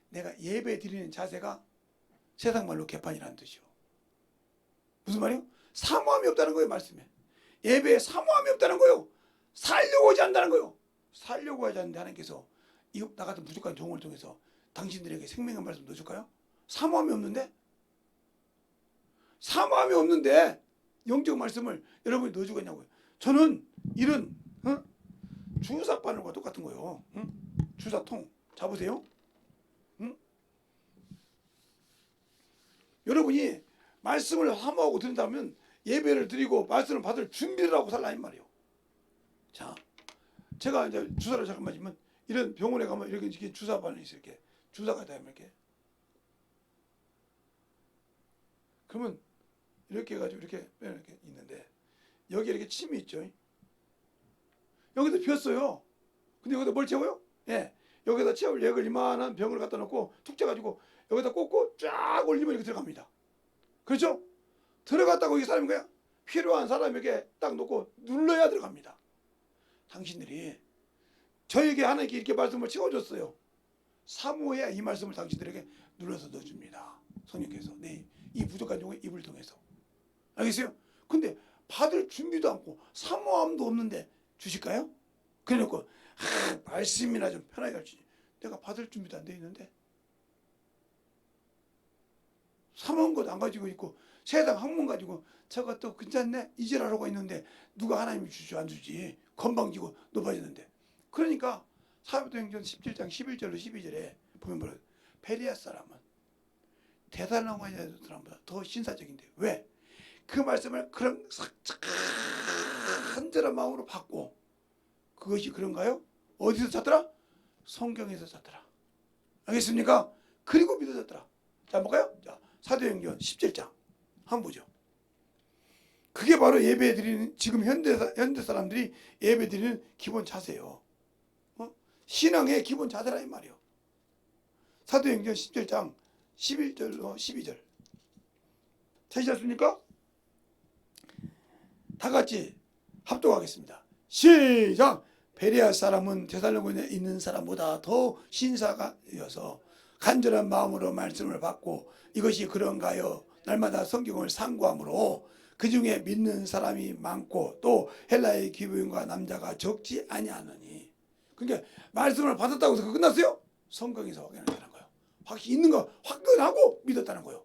내가 예배 드리는 자세가 세상 말로 개판이라는 뜻이요. 무슨 말이요? 사모함이 없다는 거예요. 말씀에. 예배에 사모함이 없다는 거예요. 살려고 하지 않는다는 거예요. 살려고 하지 않는데 하나님께서 나 같은 부족한 종을 통해서 당신들에게 생명의 말씀 넣어줄까요? 사모함이 없는데? 사모함이 없는데 영적 말씀을 여러분이 넣어주겠냐고요. 저는 이런 주사 바늘과 똑같은 거예요. 주사통 잡으세요. 여러분이 말씀을 사모하고 드린다면 예배를 드리고 말씀을 받을 준비를 하고 살라 이 말이에요. 자, 제가 이제 주사를 잠깐 맞으면 이런 병원에 가면 이렇게 주사 바늘이 있어요. 이렇게 주사가 다 이렇게. 그러면 이렇게 해가지고 이렇게 있는데 여기 이렇게 침이 있죠. 여기다 비었어요. 근데 여기다 뭘 채워요? 예, 여기다 채울 약을 이만한 병을 갖다 놓고 툭 쳐가지고 여기다 꽂고 쫙 올리면 이렇게 들어갑니다. 그렇죠? 들어갔다고 이 사람이 그냥 필요한 사람에게 딱 놓고 눌러야 들어갑니다. 당신들이 저에게 하나님께 이렇게 말씀을 채워줬어요. 사모해야 이 말씀을 당신들에게 눌러서 넣어줍니다. 성령께서 이 부족한 종의 입을 통해서. 알겠어요? 근데 받을 준비도 않고 사모함도 없는데 주실까요? 그래놓고 말씀이나 좀 편하게 가르치지. 내가 받을 준비도 안 돼 있는데 사모한 것 안 가지고 있고 세상 학문 가지고 저것도 괜찮네 이지라고 있는데 누가 하나님이 주지 안 주지 건방지고 높아지는데. 그러니까 사도행전 17장 11절로 12절에 보면 뭐라 베레아 사람은 데살로니가 사람보다 더 신사적인데 왜? 그 말씀을 그런 간절한 마음으로 받고 그것이 그런가요? 어디서 찾더라? 성경에서 찾더라. 알겠습니까? 그리고 믿어졌더라. 자, 볼까요? 자, 사도행전 17장 한번 보죠. 그게 바로 예배드리는 지금 현대 사람들이 예배드리는 기본 자세예요. 신앙의 기본 자세라 이 말이에요. 사도행전 17장 11절로 12절. 찾으셨습니까? 다 같이 합독하겠습니다. 시작! 베레아 사람은 데살로니가에 있는 사람보다 더 신사가여서 간절한 마음으로 말씀을 받고 이것이 그런가요? 날마다 성경을 상고함으로 그 중에 믿는 사람이 많고 또 헬라의 기부인과 남자가 적지 아니하느니. 그러니까 말씀을 받았다고 해서 끝났어요? 성경에서 확인하는 거예요. 확실히 있는 거 확인하고 믿었다는 거예요.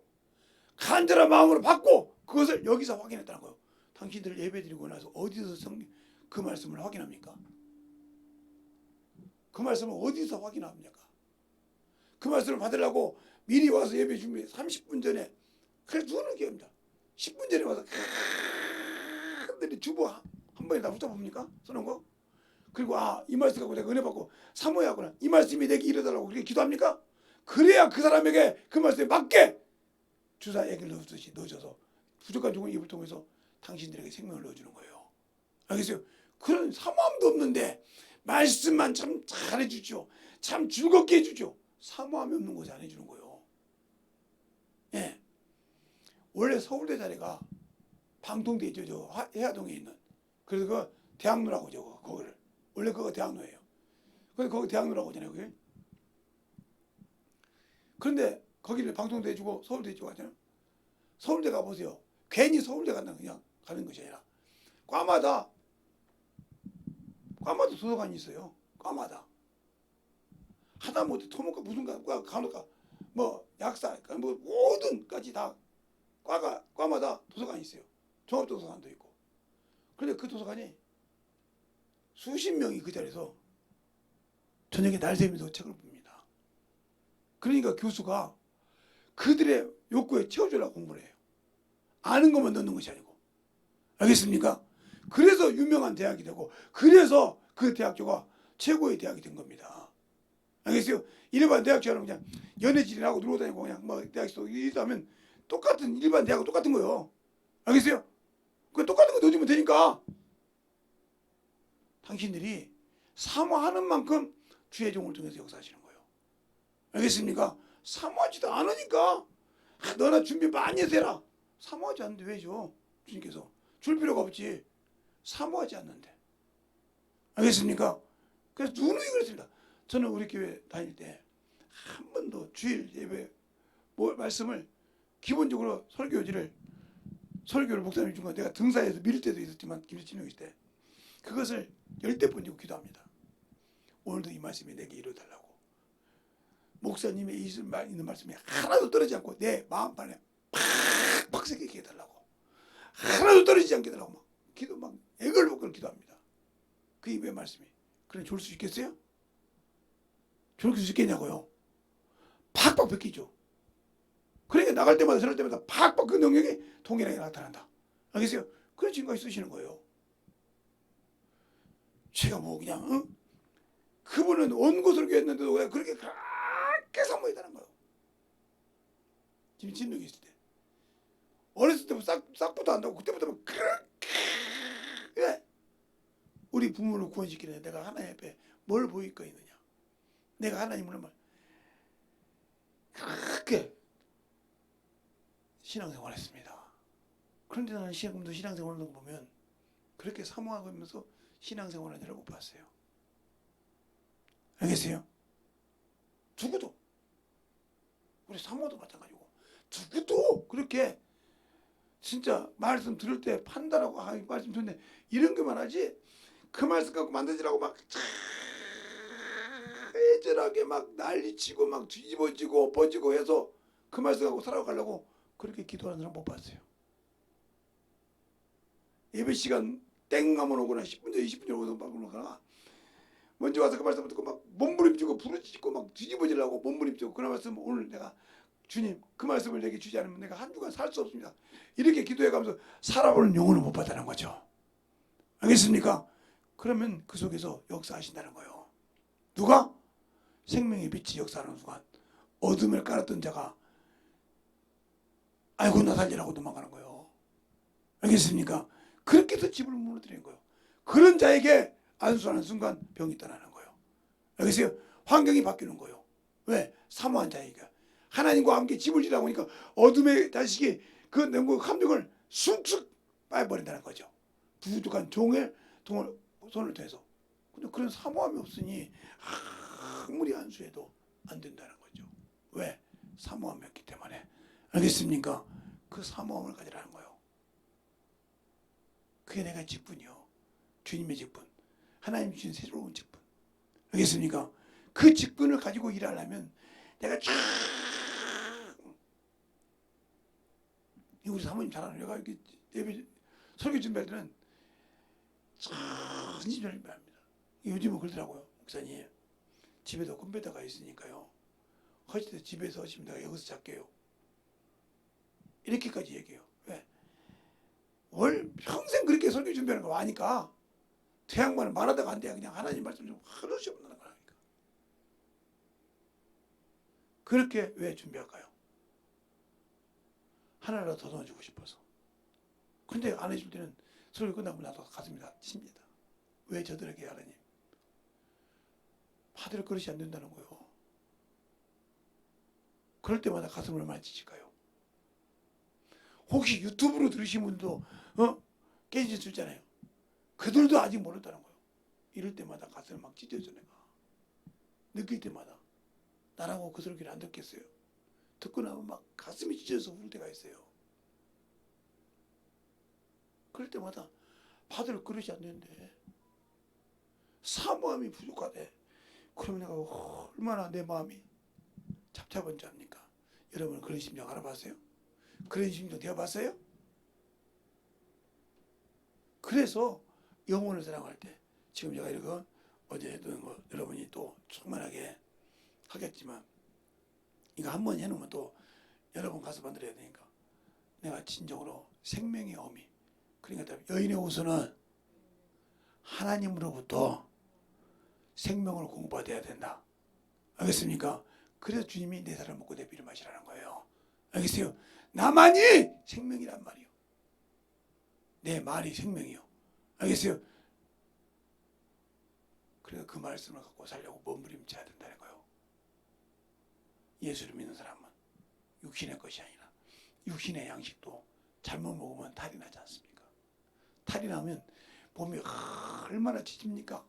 간절한 마음으로 받고 그것을 여기서 확인했다는 거예요. 당신들 예배드리고 나서 어디서 그 말씀을 확인합니까? 그 말씀을 어디서 확인합니까? 그 말씀을 받으려고 미리 와서 예배 준비 30분 전에 그래 누우는 기회입니다. 10분 전에 와서 흔들이 주보 한 번에 다 붙여봅니까? 써놓은 거? 그리고 이 말씀 갖고 내가 은혜 받고 사모해야 하구나. 이 말씀이 내게 이르달라고 그렇게 기도합니까? 그래야 그 사람에게 그 말씀에 맞게 주사 액을 넣듯이 넣어줘서 부족한 죽은 입을 통해서 당신들에게 생명을 넣어주는 거예요. 알겠어요? 그런 사모함도 없는데 말씀만 참 잘해주죠. 참 즐겁게 해주죠. 사모함이 없는 것이 안 해주는 거예요. 예. 원래 서울대 자리가 방통대죠. 저 해화동에 있는. 그래서 그 대학로라고 저거 거기를. 원래 그거 대학로예요. 그래서 거기 대학로라고 하잖아요. 그게. 그런데 거기를 방통대 주고 서울대 주고 하잖아요. 서울대 가보세요. 괜히 서울대 간다 그냥 가는 것이 아니라 과마다 도서관이 있어요. 과마다. 하다못해 토목과 무슨 과 간호과 뭐 약사 뭐 모든까지 다 과마다 도서관이 있어요. 종합도서관도 있고. 그런데 그 도서관이 수십 명이 그 자리에서 저녁에 날 새면서 책을 봅니다. 그러니까 교수가 그들의 욕구에 채워주려고 공부를 해요. 아는 것만 넣는 것이 아니고. 알겠습니까? 그래서 유명한 대학이 되고 그래서 그 대학교가 최고의 대학이 된 겁니다. 알겠어요? 일반 대학교는 그냥 연애질이라고 놀고 다니고 그냥 뭐 대학에서 일하면 똑같은 일반 대학은 똑같은 거예요. 알겠어요? 그 똑같은 거 넣어주면 되니까 당신들이 사모하는 만큼 주의 종을 통해서 역사하시는 거예요. 알겠습니까? 사모하지도 않으니까 너나 준비 많이 해서 해라. 사모하지 않는데 왜 줘? 주님께서 줄 필요가 없지. 사모하지 않는데. 알겠습니까? 그래서 누누이 그랬습니다. 저는 우리 교회 다닐 때 한 번도 주일 예배 말씀을 기본적으로 설교를 목사님이 준 건 내가 등사해서 밀 때도 있었지만 김수진이 있을 때 그것을 10대 번지고 기도합니다. 오늘도 이 말씀이 내게 이루어달라고. 목사님의 있는 말씀이 하나도 떨어지지 않고 내 마음판에 팍팍 새기게 해달라고. 하나도 떨어지지 않게 해달라고 막 기도 막 애걸복걸 기도합니다. 그 입의 말씀이. 그럼 줄 수 있겠어요? 줄 수 있겠냐고요? 팍팍 베끼죠. 그러니까 나갈 때마다 저럴 때마다 팍팍 그 능력이 동일하게 나타난다. 알겠어요? 그런 증거에 쓰시는 거예요. 제가 뭐 그냥 그분은 원고 설교했는데도 왜 그렇게 그렇게 사모했다는 거예요. 지금 진능이 있을 때. 어렸을 때부터 싹부터 한다고 그때부터 막 그렇게 왜? 우리 부모를 구원시키는 내가 하나님 앞에 뭘 보일 거 있느냐. 내가 하나님을 말 그렇게 신앙생활 했습니다. 그런데 나는 지금도 신앙생활을 보면 그렇게 사모하고 하면서 신앙생활을 하는 못 봤어요. 알겠어요? 누구도 우리 사모도 마찬가지고 누구도 그렇게 진짜 말씀 들을 때 판단하고 말씀 듣는데 이런 것만 하지 그 말씀 갖고 만들지라고 막 애절하게 막 난리치고 막 뒤집어지고 엎어지고 해서 그 말씀 갖고 살아가려고 그렇게 기도하는 사람 못 봤어요. 예배 시간 땡 하면 오거나 10분 전 20분 전에 오거나 먼저 와서 그 말씀 듣고 막 몸부림치고 부르짖고 막 뒤집어지려고 몸부림치고 그 말씀 오늘 내가 주님 그 말씀을 내게 주지 않으면 내가 한 주간 살 수 없습니다. 이렇게 기도해가면서 살아보는 영혼을 못 받다는 거죠. 알겠습니까? 그러면 그 속에서 역사하신다는 거예요. 누가? 생명의 빛이 역사하는 순간 어둠을 깔았던 자가 아이고 나 살리라고 도망가는 거예요. 알겠습니까? 그렇게 해서 집을 무너뜨리는 거예요. 그런 자에게 안수하는 순간 병이 떠나는 거예요. 알겠어요? 환경이 바뀌는 거예요. 왜? 사모한 자에게 하나님과 함께 집을 지다 보니까 어둠의 자식이 그 함정을 쑥쑥 빠져버린다는 거죠. 부족한 종의 손을 대서. 근데 그런 사모함이 없으니 아무리 안수해도 안 된다는 거죠. 왜? 사모함이 없기 때문에. 알겠습니까? 그 사모함을 가지라는 거예요. 그게 내가 직분이요. 주님의 직분. 하나님 주신 새로운 직분. 알겠습니까? 그 직분을 가지고 일하려면 내가 쫙 우리 사모님 잘 알아요. 내가 이렇게 예배 설교 준비할 때는 천천히 준비합니다. 요즘은 그러더라고요. 목사님 집에도 컴퓨터가 있으니까요. 하실 때 집에서 하시면 내가 여기서 잘게요. 이렇게까지 얘기해요. 왜? 평생 그렇게 설교 준비하는 거 아니까 그 양반은 말하다가 안 돼. 그냥 하나님 말씀 좀 하루씩 없는 거라니까. 그렇게 왜 준비할까요? 하나라도 더 넣어주고 싶어서. 근데 안 해줄 때는 설교 끝나고 나도 가슴이 다칩니다. 왜 저들에게 하나님 받을 그릇이 안 된다는 거예요. 그럴 때마다 가슴을 얼마나 찢을까요? 혹시 유튜브로 들으신 분도 깨질 수 있잖아요. 그들도 아직 모른다는 거예요. 이럴 때마다 가슴을 막 찢어져 내가. 느낄 때마다 나라고 그 설교를 안 듣겠어요. 듣고 나면 막 가슴이 찢어져서 울 때가 있어요. 그럴 때마다 받을 그릇이 안 되는데 사모함이 부족하대. 그러면 내가 얼마나 내 마음이 잡잡은지 압니까? 여러분 그런 심정 알아봤어요? 그런 심정 되어봤어요? 그래서 영혼을 사랑할 때 지금 제가 이거 어제 했던 거 여러분이 또 충만하게 하겠지만 이거 한 번 해놓으면 또 여러 번 가서 만들어야 되니까 내가 진정으로 생명의 어미 그러니까 여인의 후손은 하나님으로부터 생명을 공부받아야 된다. 알겠습니까? 그래서 주님이 내 살을 먹고 내 피를 마시라는 거예요. 알겠어요? 나만이 생명이란 말이요. 내 말이 생명이요. 알겠어요? 그래서 그 말씀을 갖고 살려고 몸부림쳐야 된다는 거예요. 예수를 믿는 사람은 육신의 것이 아니라 육신의 양식도 잘못 먹으면 탈이 나지 않습니까? 탈이 나면 몸이 얼마나 지칩니까?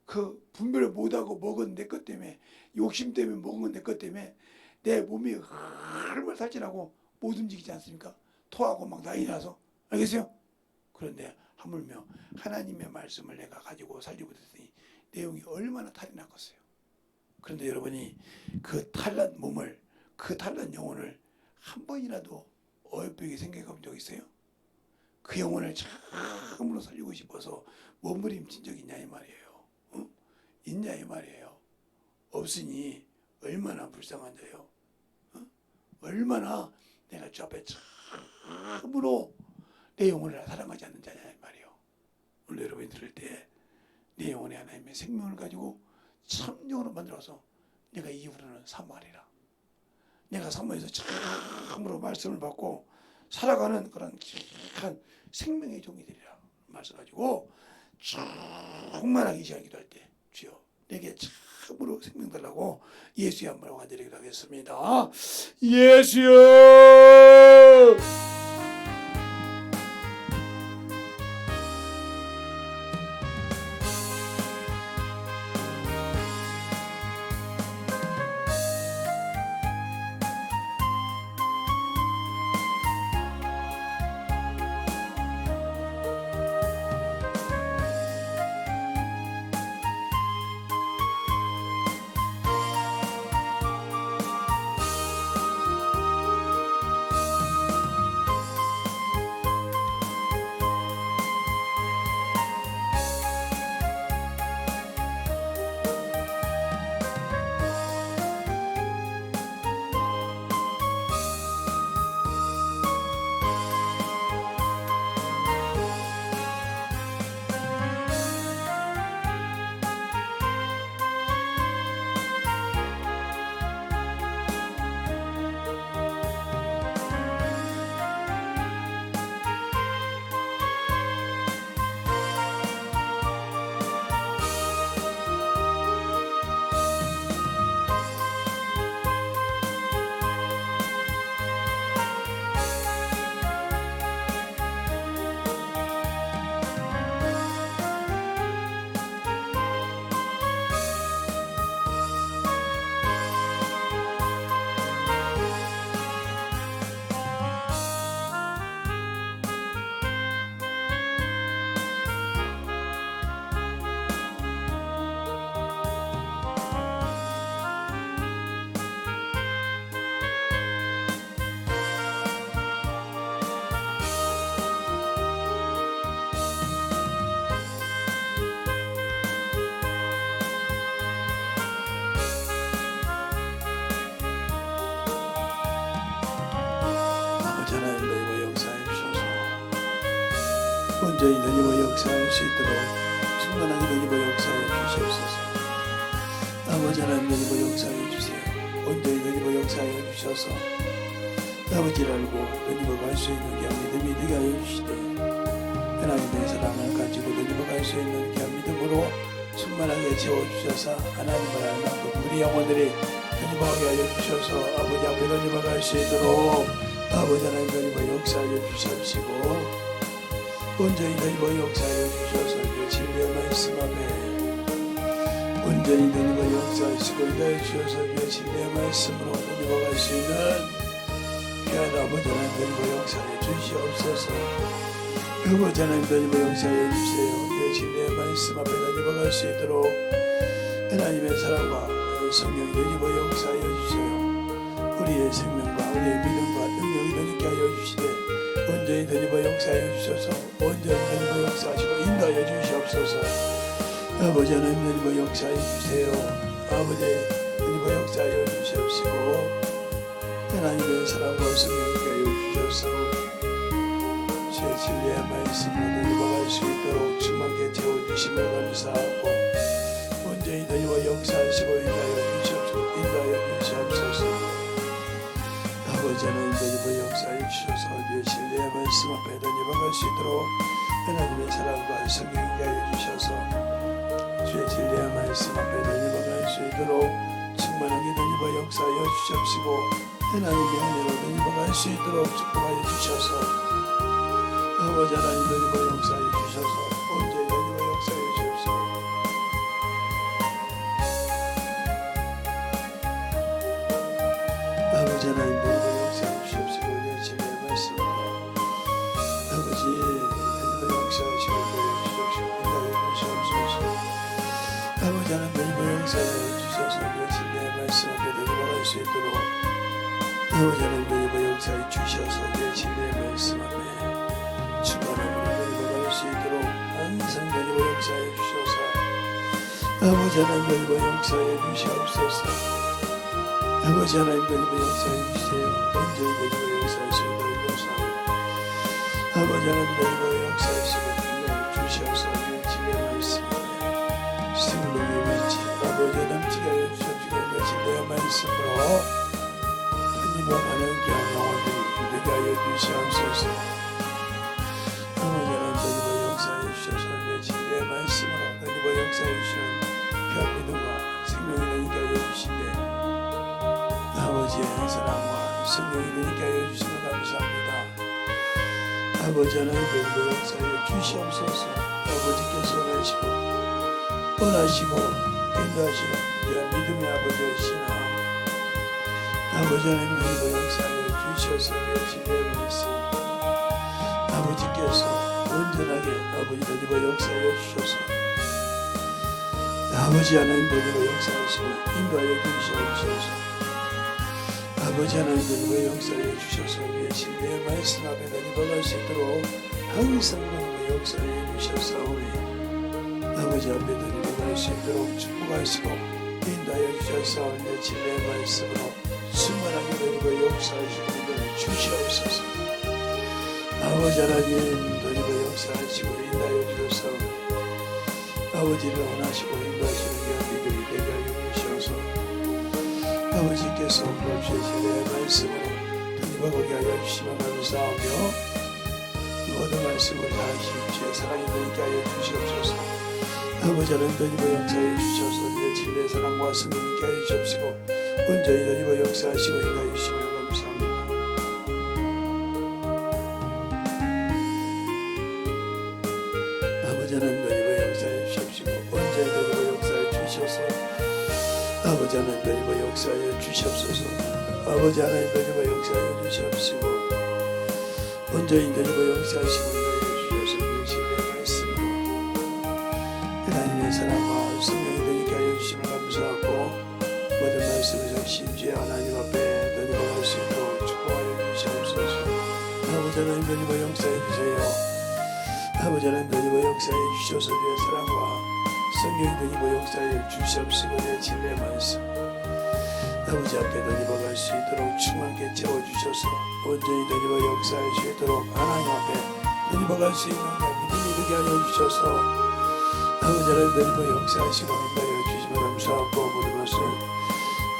그 분별을 못하고 먹은 내 것 때문에 욕심 때문에 먹은 내 것 때문에 내 몸이 얼마나 살찐하고 못 움직이지 않습니까? 토하고 막 난리 나서. 알겠어요? 그런데 하물며 하나님의 말씀을 내가 가지고 살리고 있으니 내용이 얼마나 탈이 났겠어요. 그런데 여러분이 그 탈난 몸을 그 탈난 영혼을 한 번이라도 어여쁘게 생각해 본 적 있어요? 그 영혼을 참으로 살리고 싶어서 몸부림친 적 있냐 이 말이에요. 있냐 이 말이에요. 없으니 얼마나 불쌍한 자요. 얼마나 내가 주 앞에 참으로 내 영혼을 사랑하지 않는 자냐 이 말이에요. 오늘 여러분이 들을 때 내 영혼에 하나님의 생명을 가지고 참정으로 만들어서 내가 이후로는 사모하리라. 내가 사모해서 참으로 말씀을 받고 살아가는 그런 기한 생명의 종이 되리라 말씀가지고 충만하게 이 시간 기도할 때 주여 내게 참으로 생명 달라고 예수의 한 말로 간절히 기도하겠습니다. 예수여 온전히 더니버 역사할 수 있도록 충만하게 더니버 역사해 주시옵소서. 아버지 하나님 더니버 역사해 주세요. 온전히 더니버 역사해 주셔서 아버지를 알고 더니버 갈 수 있는 귀한 믿음이 되게 하여 주시되 하나님의 사랑을 가지고 더니버 갈 수 있는 귀한 믿음으로 충만하게 채워주셔서 하나님을 알 만큼 우리 영혼들이 더니버하게 하여 주셔서 아버지 앞에 더니버 갈 수 있도록 아버지 하나님 더니버 역사하여 주시옵시고 온전히 더니버 역사하여 주셔서 그 진리의 말씀 앞에 온전히 더니버 역사하시고 인도하여 주셔서 그 진리의 말씀으로 더니버 갈 수 있는 귀한 아버지 하나님 더니버 역사하여 주시옵소서. 아버지 하나님 더니버 역사하여 주세요. 그 진리의 말씀 앞에 더니버 갈 수 있도록 하나님의 사랑과 성령 더니버 역사하여 주세요. 우리의 생명과 우리의 믿음과 능력이 더니게 하여 주시되 온전히 더니버 역사하여 주셔서 온전히 더니버 역사하시고 인도하여 주시옵소서. 아버지 하나님 더니버 역사하여 주세요. 아버지 더니버 역사하여 주시옵시고 하나님의 사랑과 성령이 하여 주셔서 제 진리의 말씀으로 더니버 갈 수 있도록 충만하게 채워주심을 감사하고 온전히 더니버 역사하시고 인도하여 주시옵소서. 아버지 하나님 더니버 역사해 주셔서 내 진리의 말씀 앞에 더니버 갈 수 있도록 하나님의 사랑과 성령이 하여 주셔서 주의 진리의 말씀 앞에 더니버 갈 수 있도록 충만하게 더니버 역사하여 주시옵시고 하나님의 은혜로 더니버 갈 수 있도록 축복하여 주셔서 아버지 하나님 더니버 역사해 주셔서 온전히 더니버 역사해 주옵시고 아버지 하나님 더니버 역사해 주옵시고 내 진리의 말씀으로 아버지 더니버 역사하시고 인도하여 주옵시고 인도하여 주시옵소서. 아버지 하나님 더니버 역사해 주셔서 내 진리의 말씀 앞에 더니버 갈 수 있도록 아버지 하나님 더니버 역사해 주셔서 내 진리의 말씀 앞에 충만함으로 더니버 갈 수 있도록 항상 더니버 역사해 주셔서 아버지 하나님 더니버 역사해 주시옵소서. 아버지 하나님 더니버 역사해 주세요. 온전히 더니버 역사하시고 감사합니다. 아버지 하나님 더니버 역사하시고 주셔서 내 진리의 말씀 앞에 생명의 위치 아버지 넘치게 하여 주시옵시고 내 진리의 말씀으로 이방하는 영혼들이 되게 하여 주시옵소서. 아버지 하나님 더니버 역사해 주셔서 내 진리의 말씀으로 더니버 역사해 주시는 귀한 믿음과 생명이 되게 하여 주시네 아버지의 사랑과 성령이 되게 하여 주시면 감사합니다. 아버지 하나님 더니버 역사해 주시옵소서. 아버지께서 원하시고 인도하시는 귀한 믿음의 아버지이시나 아버지 하나님 더니버 역사하여 주셔서 내 진리의 말씀 아버지께서 온전하게 아버지 더니버 역사하여 주셔서 아버지 하나님 더니버 역사하시고 인도하여 주시옵소서. 아버지 하나님 더니버 역사하여 주셔서 내 진리의 말씀 앞에 더니버 갈 수 있도록 항상 더니버 역사하여 주셨사오니 아버지 앞에 더니버 갈 수 있도록 축복하시고 인도하여 주셨사오니 내 진리의 말씀으로 충만하게 더니버 역사하시고 인도하여 주시옵소서. 아버지 하나님 더니버 역사하시고 인도하여 주셨사오니 아버지를 원하시고 인도하시는 귀한 믿음이 되게 하여 주셔서 아버지께서 주의 진리의 말씀으로 더니버 가게 하여 주시면 감사하며 모든 말씀을 다하시는 주의 사랑이 되게 하여 주시옵소서. 아버지 하나님 더니버 역사해 주셔서 내 진리의 사랑과 성령이 있게 하여 주옵시고 온전히 더니버 역사하시고 인도하여 주시면 감사합니다. 아버지 하나님 더니버 역사해 주시옵시고 온전히 더니버 역사해 주셔서 아버지 하나님 더니버 역사해 주시옵소서. 아버지 하나님 더니버 역사해 주시옵시고 온전히 더니버 역사하시고 인도하여 주셔서 내 진리의 말씀으로 하나님의 사랑과 성령이 되게 하여 주시면 감사하고 모든 말씀을 적신 주의 하나님 앞에 더니버 갈 수 있도록 축복하여 주시옵소서. 아버지 하나님 더니버 역사해 주세요. 아버지 하나님 더니버 역사해 주셔서 주의 사랑과 성령이 더니버 역사해 주시옵시고 내 진리의 말씀 아버지 앞에 더니버 갈 수 있도록 충만하게 채워주셔서 온전히 더니버 역사할 수 있도록 하나님 앞에 덧입어갈 수 있는 믿음이 되게 하여 주셔서 아버지 하나님 덧입어 역사하시고 인하여 주시면 감사하고 모든 것을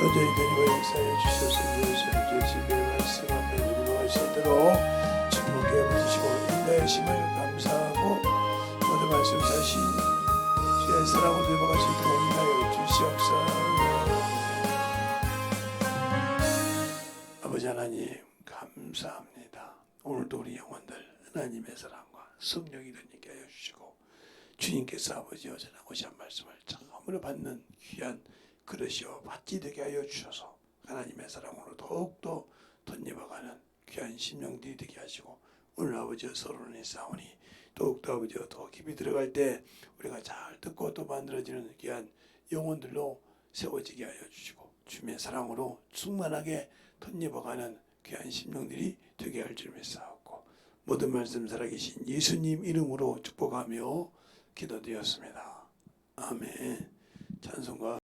온전히 덧입어 역사하여 주셔서 이어서 집의 말씀 앞에 덧입어갈 수 있도록 축복해 주시고 인도하심을 감사하고 모든 말씀 사신 주의 사랑을 덧입어갈 수 있도록 인하여 주시옵소서. 아버지 하나님 감사합니다. 오늘도 우리 영혼들 하나님의 사랑과 성령이 되게 하여 주시고 주님께서 아버지 어제나 오시한 말씀을 참으로 받는 귀한 그릇이요 받지 되게 하여 주셔서 하나님의 사랑으로 더욱더 덧입어가는 귀한 심령들이 되게 하시고 오늘 아버지와 서론이 싸우니 더욱더 아버지와 더 깊이 들어갈 때 우리가 잘 듣고 또 만들어지는 귀한 영혼들로 세워지게 하여 주시고 주님의 사랑으로 충만하게 덧입어가는 귀한 심령들이 되게 할 줄 믿사옵고 모든 말씀 살아계신 예수님 이름으로 축복하며 기도드렸습니다. 아멘. 찬송가